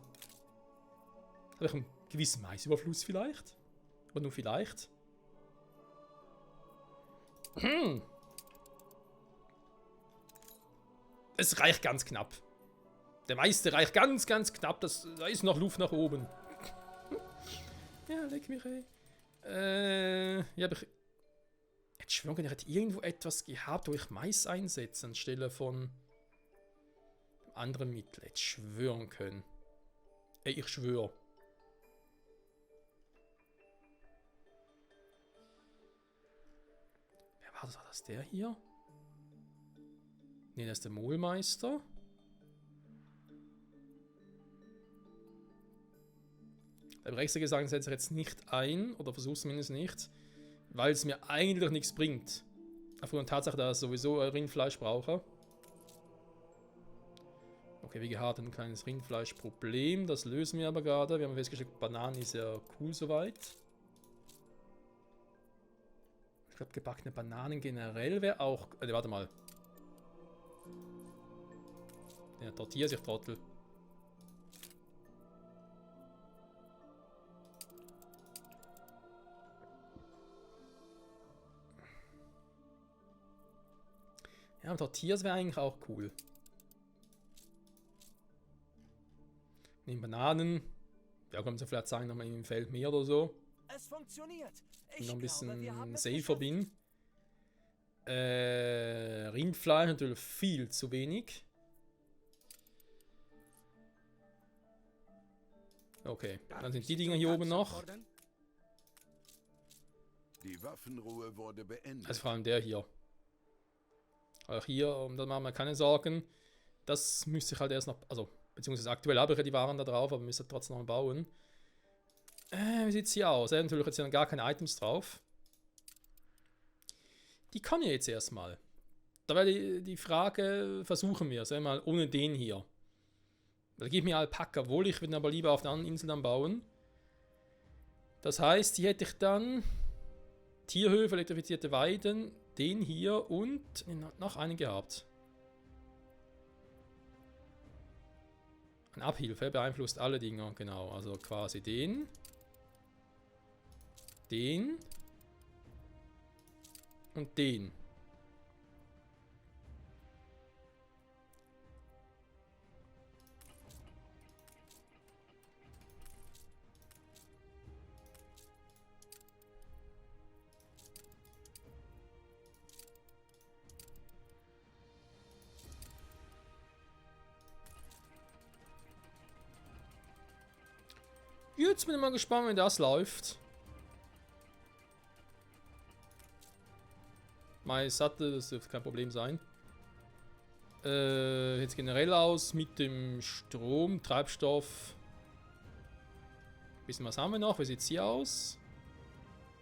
Habe ich einen gewissen Maisüberfluss vielleicht? Aber nur vielleicht. Es reicht ganz knapp. Der meiste reicht ganz, ganz knapp. Da ist noch Luft nach oben. Ja, leck mich, ey. Ja, aber ich hätte schwören, ich hätte irgendwo etwas gehabt, wo ich Mais einsetze, anstelle von anderen Mitteln. Hätte schwören können. Ey, ich schwöre. Wer war das? War das der hier? Ne, das ist der Mohlmeister. Ich habe extra gesagt, ich setze jetzt nicht ein, oder versuche es zumindest nicht, weil es mir eigentlich nichts bringt. Aufgrund der Tatsache, dass ich sowieso Rindfleisch brauche. Okay, wie gehabt, ein kleines Rindfleischproblem, das lösen wir aber gerade. Wir haben festgestellt, Bananen ist ja cool soweit. Ich glaube, gebackene Bananen generell wäre auch... warte mal. Der Tortilla sich Trottel. Ja, aber Tortillas wäre eigentlich auch cool. Nehmen Bananen. Ja, können Sie vielleicht sagen, nochmal im Feld mehr oder so. Es funktioniert. Ich noch ein bisschen safer bin. Rindfleisch natürlich viel zu wenig. Okay, dann sind die Dinger hier oben noch. Die Waffenruhe wurde beendet. Also vor allem der hier. Auch hier, um das machen wir keine Sorgen. Das müsste ich halt erst noch, also, beziehungsweise aktuell habe ich ja die Waren da drauf, aber müsste trotzdem noch bauen. Wie sieht es hier aus? Natürlich jetzt hier gar keine Items drauf. Die kann ich jetzt erstmal. Da wäre die Frage, versuchen wir es einmal ohne den hier. Da gebe ich mir Alpaka wohl, ich würde aber lieber auf der anderen Insel dann bauen. Das heißt, hier hätte ich dann Tierhöfe, elektrifizierte Weiden, den hier und noch einen gehabt. Eine Abhilfe beeinflusst alle Dinger, genau. Also quasi den und den. Jetzt bin ich mal gespannt, wenn das läuft. Mein Sattel, das dürfte kein Problem sein. Jetzt generell aus mit dem Strom, Treibstoff. Bisschen was haben wir noch? Wie sieht es hier aus?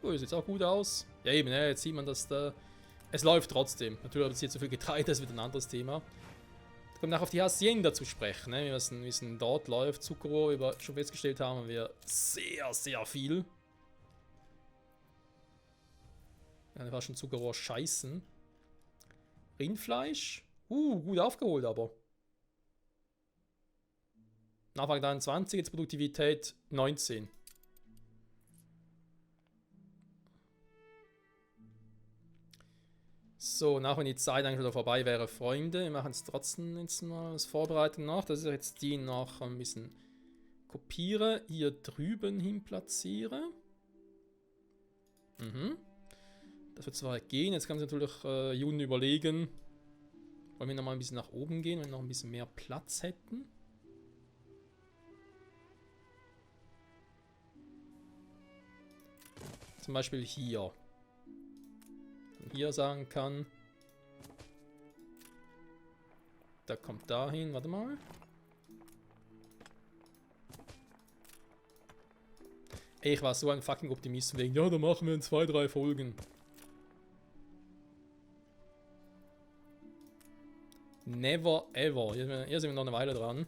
Oh, sieht auch gut aus. Ja eben, ja, jetzt sieht man, dass da... Es läuft trotzdem. Natürlich hat es hier zu viel Getreide, das ist wieder ein anderes Thema. Da kommt nachher auf die Hacienda zu sprechen, ne? Wie es dort läuft. Zuckerrohr, wie wir schon festgestellt haben, wir sehr, sehr viel. Ja, da war schon Zuckerrohr scheißen. Rindfleisch. Gut aufgeholt aber. Nachfrage 23, jetzt Produktivität 19. So, nach wenn die Zeit eigentlich wieder vorbei wäre, Freunde. Wir machen es trotzdem jetzt mal das Vorbereiten nach. Das ist jetzt die noch ein bisschen kopiere. Hier drüben hin platziere. Das wird zwar gehen. Jetzt kann sich natürlich Jun überlegen. Wollen wir nochmal ein bisschen nach oben gehen, wenn wir noch ein bisschen mehr Platz hätten. Zum Beispiel hier. Hier sagen kann, da kommt dahin, warte mal. Ey, ich war so ein fucking Optimist wegen, ja, da machen wir in 2, 3 Folgen. Never ever. Hier sind wir noch eine Weile dran.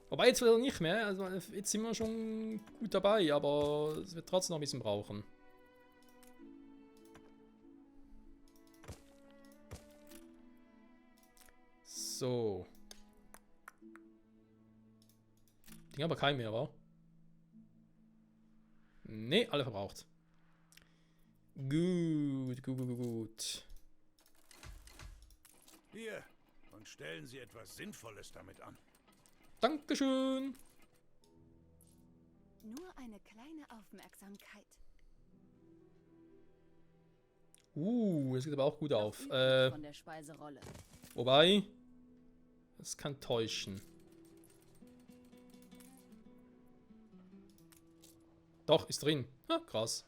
Wobei jetzt wieder nicht mehr, also jetzt sind wir schon gut dabei, aber es wird trotzdem noch ein bisschen brauchen. So. Ging aber kein mehr, wa? Ne, alle verbraucht. Gut. Hier, und stellen Sie etwas Sinnvolles damit an. Dankeschön. Nur eine kleine Aufmerksamkeit. Das sieht aber auch gut auf. Von der Speiserolle. Wobei, das kann täuschen. Doch, ist drin. Ha, krass.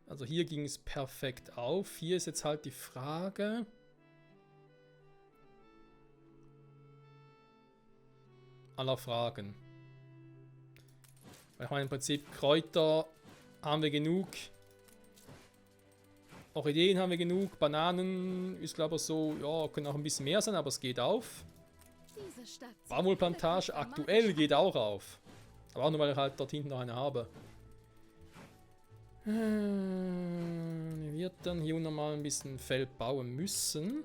Also hier ging es perfekt auf. Hier ist jetzt halt die Frage. Aller Fragen. Weil ich meine, im Prinzip Kräuter haben wir genug. Orchideen haben wir genug. Bananen ist glaube ich so, ja, können auch ein bisschen mehr sein, aber es geht auf. Diese Stadt. Baumwollplantage aktuell geht auch auf. Aber auch nur, weil ich halt dort hinten noch eine habe. Ich wird dann hier nochmal ein bisschen Feld bauen müssen.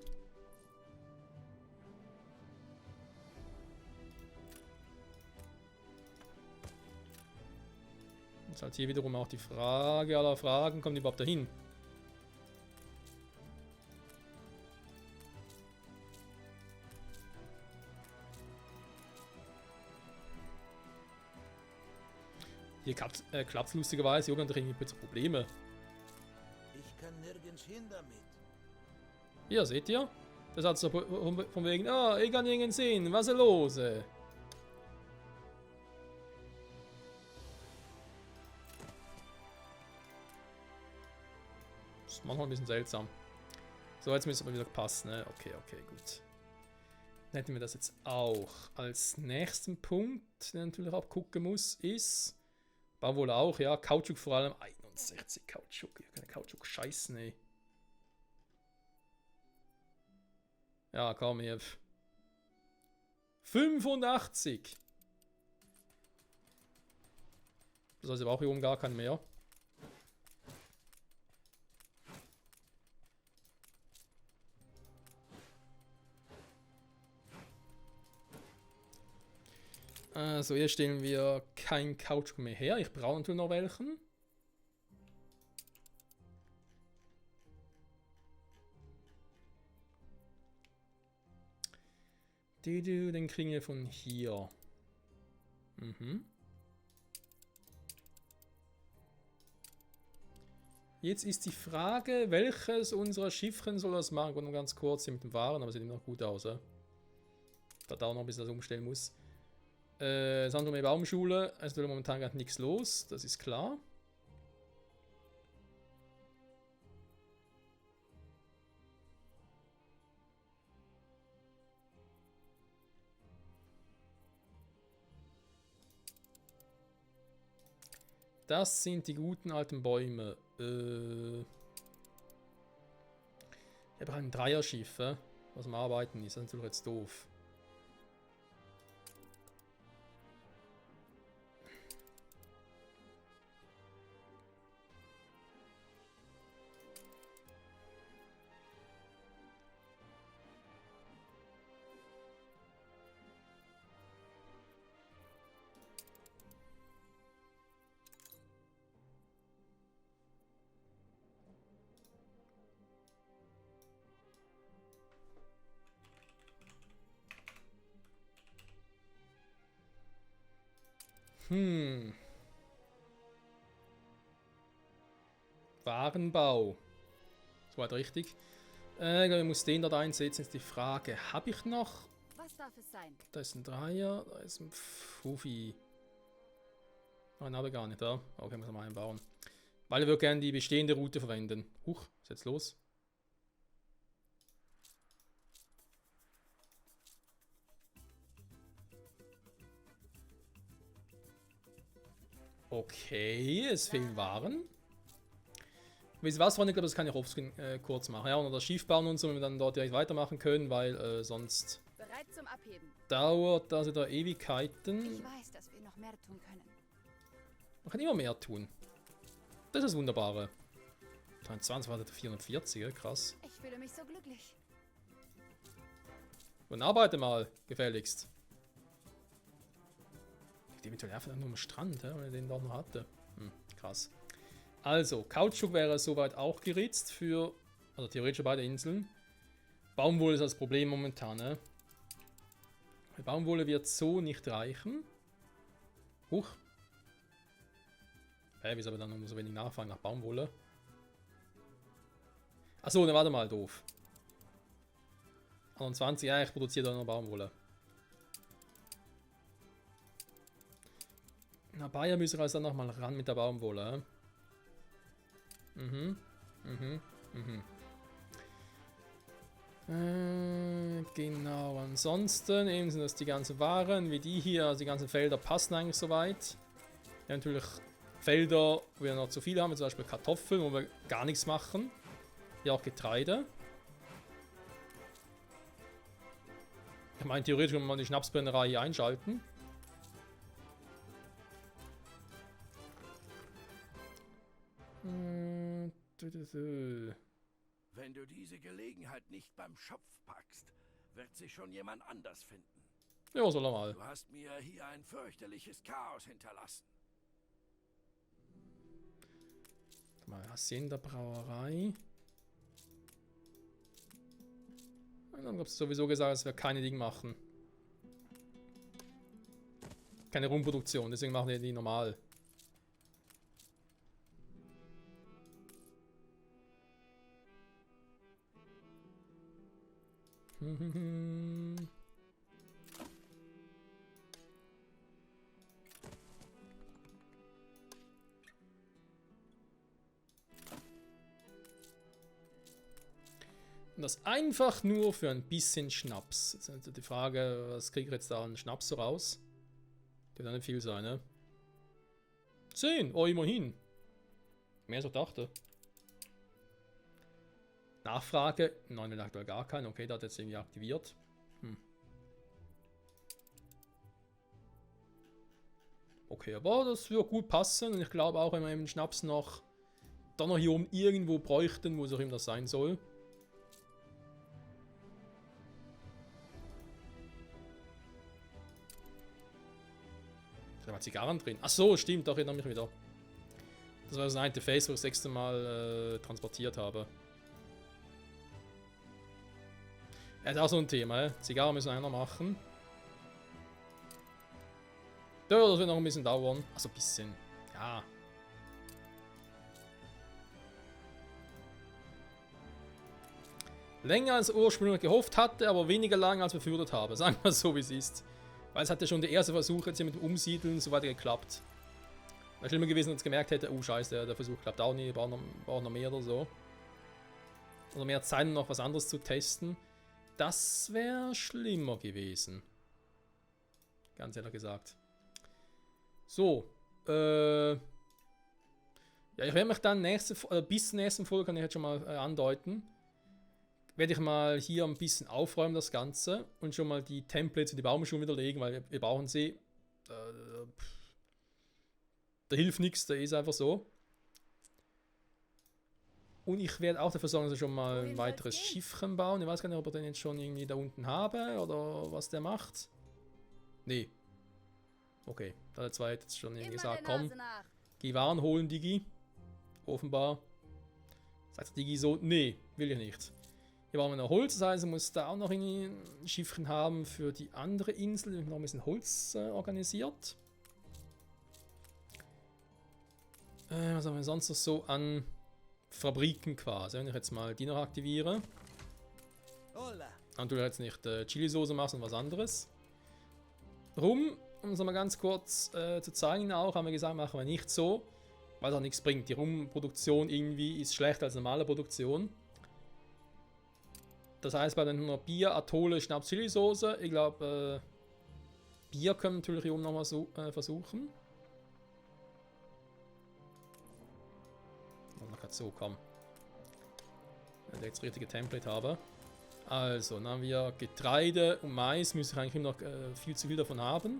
Jetzt halt hier wiederum auch die Frage aller Fragen, kommt die überhaupt dahin? Hier klappt es lustigerweise, irgendwann kriegen wir Probleme. Ich kann nirgends hin damit. Hier, seht ihr? Das hat so von wegen, ich kann nirgends sehen, was ist los? Das ist manchmal ein bisschen seltsam. So, jetzt müsste aber wieder passen, ne? Okay, gut. Dann hätten wir das jetzt auch. Als nächsten Punkt, den natürlich auch gucken muss, ist... Baumwolle auch, ja. Kautschuk vor allem. 61 Kautschuk. Keine Kautschuk scheißen, ey. Ja, komm hier. 85! Das heißt, ich brauche hier oben gar keinen mehr. Also hier stellen wir kein Kautschuk mehr her. Ich brauche natürlich noch welchen. Den kriegen wir von hier. Jetzt ist die Frage, welches unserer Schiffchen soll das machen? Nur ganz kurz hier mit dem Waren, aber sieht immer noch gut aus. Da auch noch ein bisschen das umstellen muss. Sandrum Baumschule, es ist momentan gar nichts los, das ist klar. Das sind die guten alten Bäume. Ich habe ein Dreierschiff, was am Arbeiten ist, das ist natürlich jetzt doof. Warenbau. Soweit richtig. Ich muss den dort einsetzen. Jetzt die Frage, habe ich noch? Was darf es sein? Da ist ein Dreier, da ist ein Fufi. Nein, habe ich gar nicht, ja. Okay, muss ich mal einbauen. Weil wir gerne die bestehende Route verwenden. Huch, ist jetzt los? Okay, es fehlen Waren. Wisst ihr was, Freunde? Ich glaube, das kann ich offscreen kurz machen. Ja, oder das Schiff bauen und so, wenn wir dann dort direkt weitermachen können, weil sonst Bereit zum Abheben. dauert das wieder Ewigkeiten. Ich weiß, dass wir noch mehr tun können. Man kann immer mehr tun. Das ist das Wunderbare. 23 war der 440, krass. Ich fühle mich so glücklich. Und arbeite mal, gefälligst. Die eventuell einfach nur am Strand, weil er den dort noch hatte. Krass. Also, Kautschuk wäre soweit auch geritzt für, also theoretisch beide Inseln. Baumwolle ist das Problem momentan, ne? Baumwolle wird so nicht reichen. Huch. Wieso aber dann nur so wenig Nachfrage nach Baumwolle? Achso, ne, warte mal, doof. 21, ja, ich produziere da noch Baumwolle. Na, Bayer müssen wir also dann nochmal ran mit der Baumwolle. Genau, ansonsten eben sind das die ganzen Waren, wie die hier, also die ganzen Felder passen eigentlich soweit. Wir haben natürlich Felder, wo wir noch zu viel haben, zum Beispiel Kartoffeln, wo wir gar nichts machen. Hier auch Getreide. Ich meine, theoretisch kann man die Schnapsbrennerei hier einschalten. Wenn du diese Gelegenheit nicht beim Schopf packst, wird sich schon jemand anders finden. Ja, soll er mal. Du hast mir hier ein fürchterliches Chaos hinterlassen. Mal Hacienda Brauerei. Und dann gab es sowieso gesagt, dass wir keine Dinge machen. Keine Rumproduktion, deswegen machen wir die normal. Und das einfach nur für ein bisschen Schnaps. Jetzt ist also die Frage, was kriege ich jetzt da an Schnaps so raus? Dürfte nicht viel sein, ne? 10, oh immerhin. Mehr als ich dachte. Nachfrage, 9 will aktuell gar keinen. Okay, da hat jetzt irgendwie aktiviert. Okay, aber das wird gut passen. Und ich glaube auch, wenn wir eben Schnaps noch dann noch hier oben irgendwo bräuchten, wo es auch immer das sein soll. Da waren Zigarren drin. Ach so, stimmt, doch, erinnere mich wieder. Das war das eine Face, wo ich das 6. Mal transportiert habe. Ja, das ist auch so ein Thema, Zigarren müssen wir noch machen. Ja, das wird noch ein bisschen dauern. Also ein bisschen. Ja. Länger als ursprünglich gehofft hatte, aber weniger lang als befürchtet habe. Sagen wir so, wie es ist. Weil es hat ja schon der erste Versuch jetzt hier mit dem Umsiedeln so weiter geklappt. Wäre schlimmer gewesen, wenn es gemerkt hätte, oh scheiße, der Versuch klappt auch nicht, braucht noch mehr oder so. Oder mehr Zeit, um noch was anderes zu testen. Das wäre schlimmer gewesen. Ganz ehrlich gesagt. So. Ja, ich werde mich dann bis zur nächsten Folge, kann ich jetzt schon mal andeuten, werde ich mal hier ein bisschen aufräumen, das Ganze. Und schon mal die Templates und die Baumschuhe widerlegen, weil wir brauchen sie. Da hilft nichts, da ist einfach so. Und ich werde auch dafür sorgen, dass ich schon mal ein weiteres Schiffchen bauen. Ich weiß gar nicht, ob ich den jetzt schon irgendwie da unten habe oder was der macht. Nee. Okay, da hat der zweite jetzt schon irgendwie gesagt, komm, geh Waren holen, Digi. Offenbar. Sagt der Digi so, nee, will ich nicht. Hier brauchen wir noch Holz, das heißt, ich muss da auch noch irgendwie ein Schiffchen haben für die andere Insel. Ich habe noch ein bisschen Holz organisiert. Was haben wir sonst noch so an Fabriken quasi? Wenn ich jetzt mal die noch aktiviere. Dann tue ich jetzt nicht Chili-Soße machen, sondern was anderes. Rum, um es mal ganz kurz zu zeigen auch, haben wir gesagt, machen wir nicht so, weil es auch nichts bringt. Die Rumproduktion irgendwie ist schlechter als normale Produktion. Das heißt, bei den Bier, Atolle, Schnaps, Chili-Soße, ich glaube, Bier können wir natürlich hier oben nochmal so, versuchen. So, komm. Wenn ich jetzt das richtige Template habe. Also, dann haben wir Getreide und Mais. Müsste ich eigentlich immer noch viel zu viel davon haben.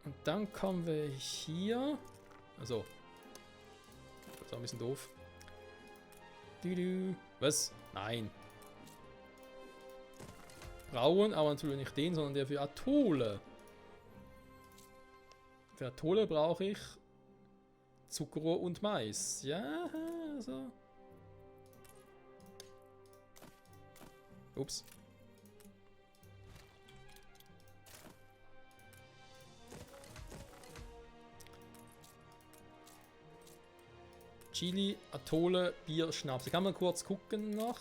Und dann kommen wir hier. Also. Das war ein bisschen doof. Was? Nein. Brauen, aber natürlich nicht den, sondern der für Atolle. Für Atolle brauche ich Zuckerrohr und Mais. Ja, also. Ups. Chili, Atolle, Bier, Schnaps. Ich kann mal kurz gucken noch,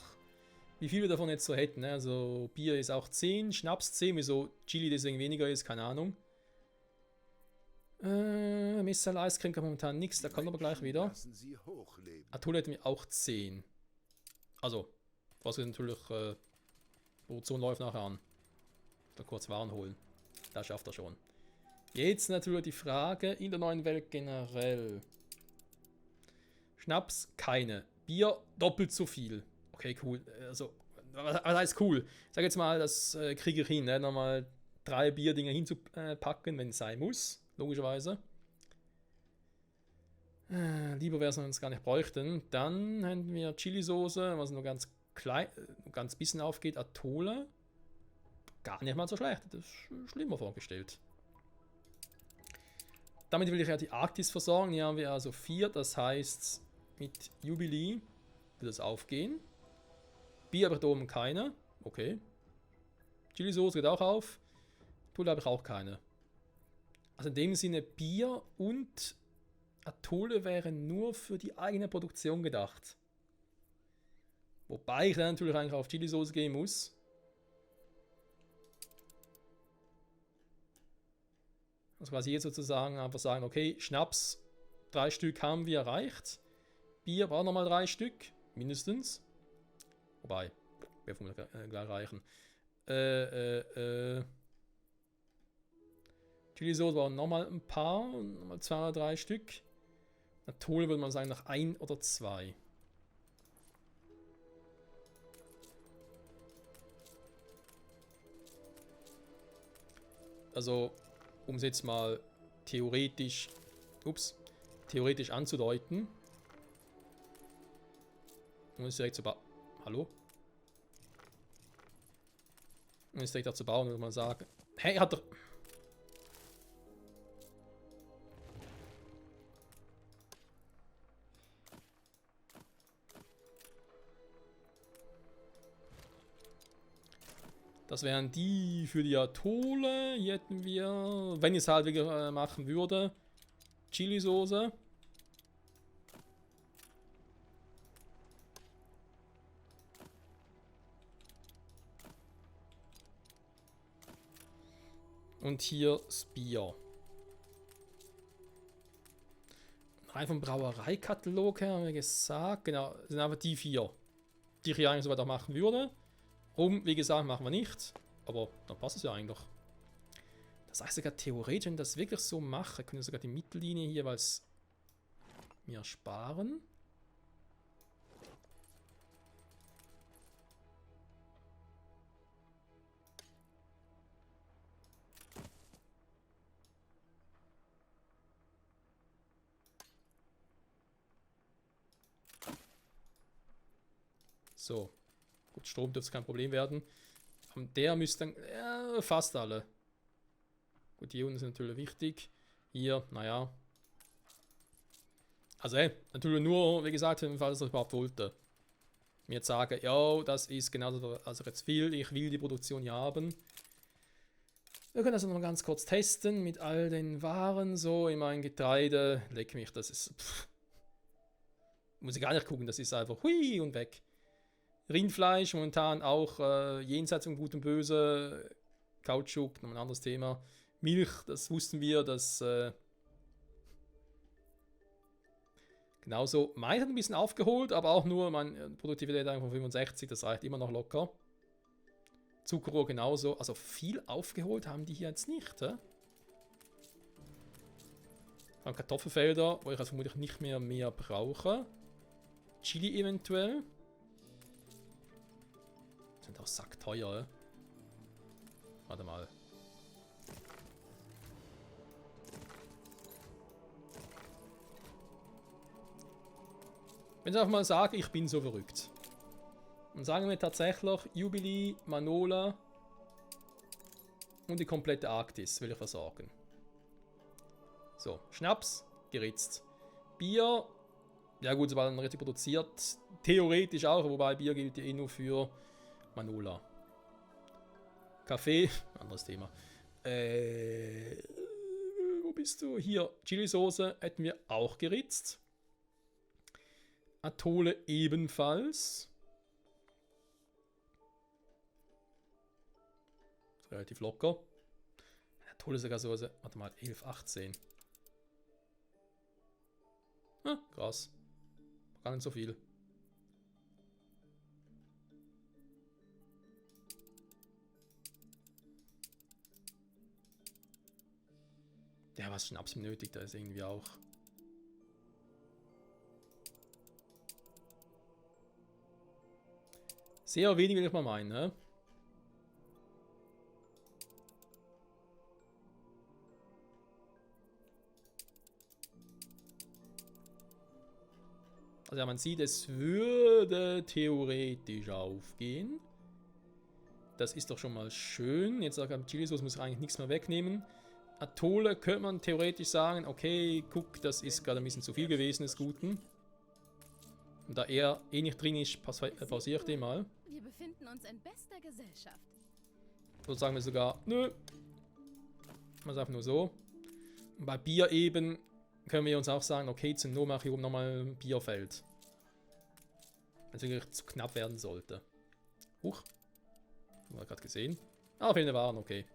wie viel wir davon jetzt so hätten. Ne? Also Bier ist auch 10, Schnaps 10, wieso Chili deswegen weniger ist, keine Ahnung. Missile Eis kriegen wir momentan nichts, da kommt aber gleich wieder. Atolle hätten wir auch 10. Also, was wir natürlich, Produktion läuft nachher an. Da kurz Waren holen. Das schafft er schon. Jetzt natürlich die Frage in der neuen Welt generell. Schnaps, keine. Bier, doppelt so viel. Okay, cool. Also, was heißt cool? Ich sag jetzt mal, das kriege ich hin, ne? Nochmal 3 Bierdinger hinzupacken, wenn es sein muss. Logischerweise. Lieber wäre es, wenn wir es gar nicht bräuchten. Dann hätten wir Chili-Soße, was nur ganz klein, ganz bisschen aufgeht. Atolle. Gar nicht mal so schlecht. Das ist schlimmer vorgestellt. Damit will ich ja die Arktis versorgen. Hier haben wir also 4. Das heißt, mit Jubilee wird es aufgehen. Bier habe ich da oben keine. Okay. Chili-Soße geht auch auf. Atolle habe ich auch keine. Also in dem Sinne, Bier und Atolle wären nur für die eigene Produktion gedacht. Wobei ich dann natürlich eigentlich auf Chili-Soße gehen muss. Also quasi jetzt sozusagen einfach sagen, okay, Schnaps, 3 Stück haben wir erreicht. Bier brauchen nochmal 3 Stück, mindestens. Wobei, wir wollen gleich reichen. Chili-Soße waren nochmal ein paar, nochmal 2 oder 3 Stück. Atolle würde man sagen, nach 1 oder 2. Also, um es jetzt mal theoretisch anzudeuten. Um es direkt zu bauen. Hallo? Um es direkt zu bauen, würde man sagen. Hey, hat doch. Das wären die für die Atolle. Hier hätten wir, wenn ich es halt wirklich machen würde, Chili-Soße. Und hier das Bier. Rein vom Brauereikatalog her haben wir gesagt, genau, sind einfach die 4, die ich hier eigentlich so weiter machen würde. Wie gesagt, machen wir nicht. Aber dann passt es ja eigentlich. Das heißt sogar theoretisch, wenn ich das wirklich so mache, können wir sogar die Mittellinie hier jeweils mir sparen. So. Gut, Strom dürfte kein Problem werden. Und der müsste dann, fast alle. Gut, hier unten ist natürlich wichtig. Hier, naja. Also, natürlich nur, wie gesagt, im Fall, dass ich überhaupt wollte. Mir jetzt sagen, ja, das ist genauso, also jetzt viel, ich will die Produktion hier haben. Wir können das noch mal ganz kurz testen mit all den Waren. So, in mein Getreide, leck mich, das ist, muss ich gar nicht gucken, das ist einfach, hui, und weg. Rindfleisch momentan auch jenseits von Gut und Böse. Kautschuk, noch ein anderes Thema. Milch, das wussten wir, dass genauso. Mais hat ein bisschen aufgeholt, aber auch nur meine Produktivität von 65, das reicht immer noch locker. Zuckerrohr genauso. Also viel aufgeholt haben die hier jetzt nicht. Kartoffelfelder, wo ich also vermutlich nicht mehr brauche. Chili eventuell. Sind auch sackteuer. Warte mal. Wenn ich einfach mal sage, ich bin so verrückt. Und sagen wir tatsächlich Jubilee, Manola und die komplette Arktis will ich versorgen. So, Schnaps, geritzt. Bier, ja gut, sobald man richtig produziert, theoretisch auch, wobei Bier gilt ja eh nur für Manola. Kaffee, anderes Thema. Wo bist du? Hier, Chili-Soße hätten wir auch geritzt. Atolle ebenfalls. Relativ locker. Atolle sogar Soße. Warte mal, 11, 18. Ah, krass. Gar nicht so viel. Ja, was Schnaps benötigt, da ist irgendwie auch. Sehr wenig will ich mal meinen, ne? Also ja, man sieht, es würde theoretisch aufgehen. Das ist doch schon mal schön. Jetzt sage ich, Chili-Sauce muss ich eigentlich nichts mehr wegnehmen. Atolle könnte man theoretisch sagen, okay, guck, das ist gerade ein bisschen zu viel gewesen des Guten. Und da er eh nicht drin ist, pausiere ich den mal. Wir befinden uns in bester Gesellschaft. So sagen wir sogar, nö. Man sagt nur so. Und bei Bier eben können wir uns auch sagen, okay, zur Not mache ich hier oben nochmal ein Bierfeld. Wenn es wirklich zu knapp werden sollte. Huch. Haben wir gerade gesehen. Ah, fehlende Waren, okay.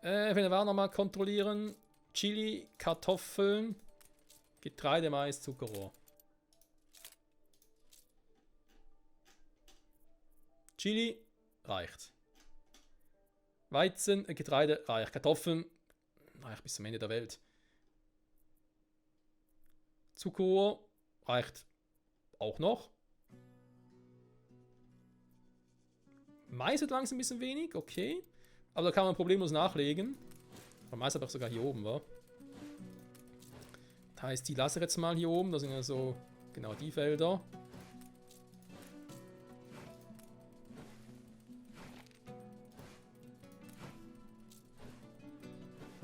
Fehlende Waren nochmal kontrollieren. Chili, Kartoffeln, Getreide, Mais, Zuckerrohr. Chili reicht. Weizen, Getreide reicht. Kartoffeln reicht bis zum Ende der Welt. Zuckerrohr reicht auch noch. Mais wird langsam ein bisschen wenig, okay. Aber da kann man problemlos nachlegen. Aber Mais habe ich sogar hier oben, war. Das heißt, die lasse ich jetzt mal hier oben. Das sind ja so genau die Felder.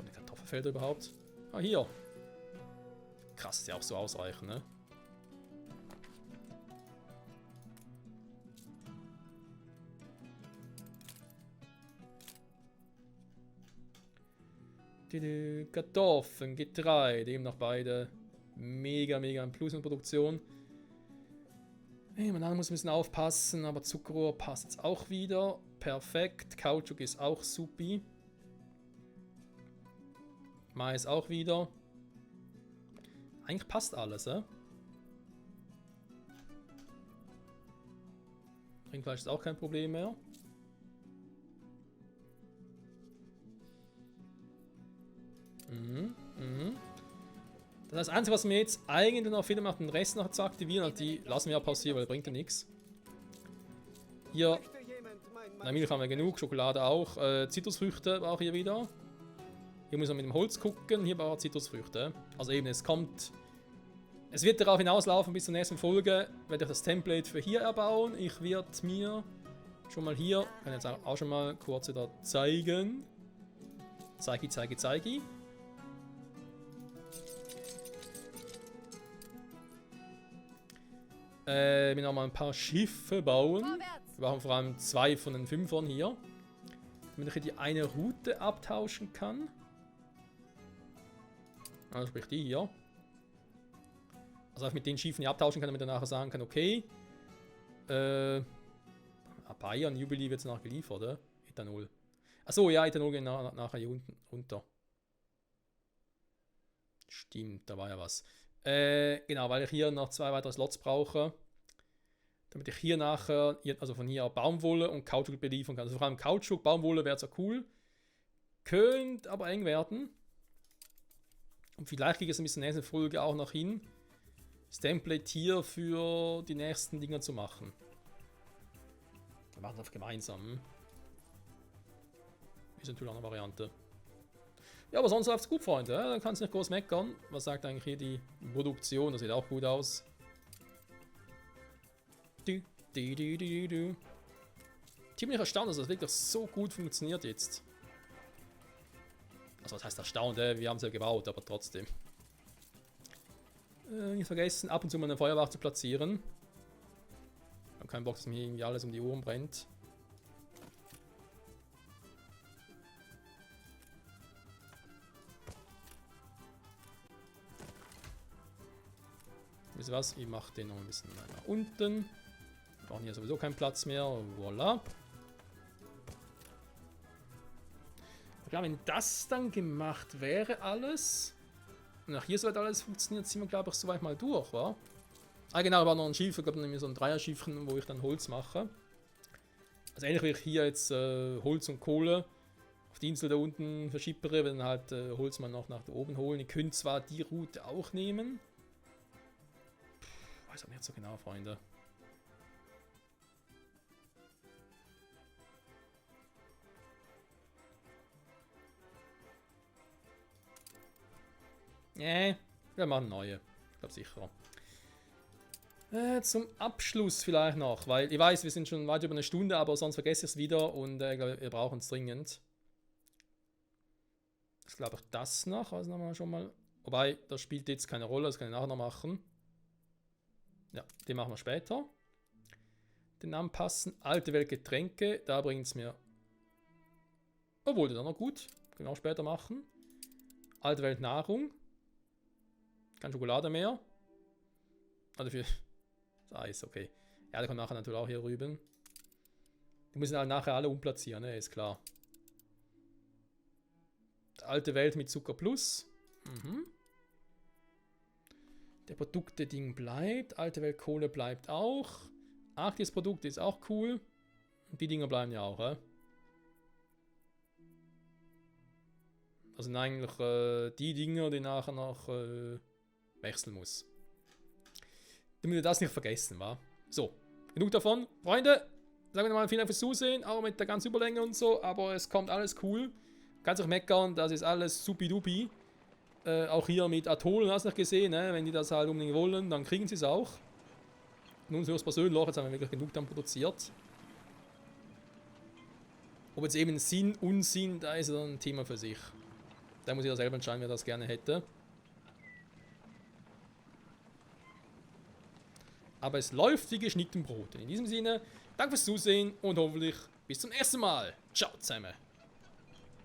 Die Kartoffelfelder überhaupt. Ah, hier. Krass, ist ja auch so ausreichend, ne? Die Kartoffeln, Getreide, eben noch beide mega im Plus in Produktion. Hey, man muss ein bisschen aufpassen, aber Zuckerrohr passt jetzt auch wieder. Perfekt, Kautschuk ist auch supi. Mais auch wieder. Eigentlich passt alles, eh? Rindfleisch ist auch kein Problem mehr. Das Einzige, was mir jetzt eigentlich noch fehlt, macht den Rest noch zu aktivieren. Und die lassen wir ja pausieren, weil das bringt ja nichts. Hier, na, Milch haben wir genug, Schokolade auch. Zitrusfrüchte auch hier wieder. Hier muss man mit dem Holz gucken, hier war Zitrusfrüchte. Also eben, es wird darauf hinauslaufen, bis zur nächsten Folge werde ich das Template für hier erbauen. Ich werde mir schon mal hier, kann jetzt auch schon mal kurz wieder zeigen. Zeigi. Wir noch mal ein paar Schiffe bauen. Vorwärts. Wir brauchen vor allem 2 von den 5ern hier. Damit ich hier die eine Route abtauschen kann. Also sprich die hier. Also auch mit den Schiffen hier abtauschen kann, damit er nachher sagen kann, okay. Bayern, Jubilee wird es nachher geliefert, oder? Ethanol. Achso, ja, Ethanol geht nachher hier unten runter. Stimmt, da war ja was. Genau, weil ich hier noch 2 weitere Slots brauche. Damit ich hier nachher, also von hier Baumwolle und Kautschuk beliefern kann. Also vor allem Kautschuk, Baumwolle wäre zwar cool. Könnte aber eng werden. Und vielleicht kriege ich es ein bisschen in der nächsten Folge auch noch hin, das Template hier für die nächsten Dinger zu machen. Wir machen das gemeinsam. Ist natürlich auch eine Variante. Ja, aber sonst läuft es gut, Freunde. Dann kannst du nicht groß meckern. Was sagt eigentlich hier die Produktion? Das sieht auch gut aus. Ziemlich erstaunt, dass das wirklich so gut funktioniert jetzt. Also was heißt erstaunt, wir haben es ja gebaut, aber trotzdem. Nicht vergessen, ab und zu mal eine Feuerwache zu platzieren. Ich habe keinen Bock, dass mir irgendwie alles um die Ohren brennt. Wisst ihr was? Ich mache den noch ein bisschen nach unten. Wir brauchen hier sowieso keinen Platz mehr. Voila. Ja, wenn das dann gemacht wäre alles, und nach hier soweit alles funktioniert, sind wir, glaube ich, soweit mal durch, wa? Ah, genau, war noch ein Schiefer, glaube ich, so ein Dreierschiffchen, wo ich dann Holz mache. Also ähnlich wie ich hier jetzt Holz und Kohle auf die Insel da unten verschippere, wenn halt Holz mal noch nach da oben holen. Ich könnte zwar die Route auch nehmen. Weiß auch nicht so genau, Freunde. Wir machen neue. Ich glaube sicher. Zum Abschluss vielleicht noch, weil ich weiß, wir sind schon weit über eine Stunde, aber sonst vergesse ich es wieder und ich glaube, wir brauchen es dringend. Das glaube ich das noch, also nochmal schon mal. Wobei, das spielt jetzt keine Rolle, das kann ich nachher noch machen. Ja, den machen wir später. Den anpassen. Alte Welt Getränke, da bringt es mir. Obwohl, das ist auch noch gut. Können wir auch später machen. Alte Welt Nahrung. Keine Schokolade mehr. Also für das Eis, okay. Ja, der kommt nachher natürlich auch hier rüber. Die müssen halt nachher alle umplatzieren, ne? Ist klar. Alte Welt mit Zucker Plus. Der Produkte-Ding bleibt. Alte Welt Kohle bleibt auch. Arktis Produkt ist auch cool. Und die Dinger bleiben ja auch, Das sind eigentlich die Dinger, die nachher noch wechseln muss. Damit wir das nicht vergessen, wa? So, genug davon. Freunde, sagen wir mal vielen Dank fürs Zusehen, auch mit der ganzen Überlänge und so, aber es kommt alles cool. Kannst auch meckern, das ist alles supi-dupi. Auch hier mit Atollen hast du noch gesehen, ne? Wenn die das halt unbedingt wollen, dann kriegen sie es auch. Nun höchstpersönlich, jetzt haben wir wirklich genug dann produziert. Ob jetzt eben Sinn, Unsinn, da ist dann ein Thema für sich. Da muss ich ja selber entscheiden, wer das gerne hätte. Aber es läuft wie geschnitten Brot. In diesem Sinne, danke fürs Zusehen und hoffentlich bis zum nächsten Mal. Ciao zusammen.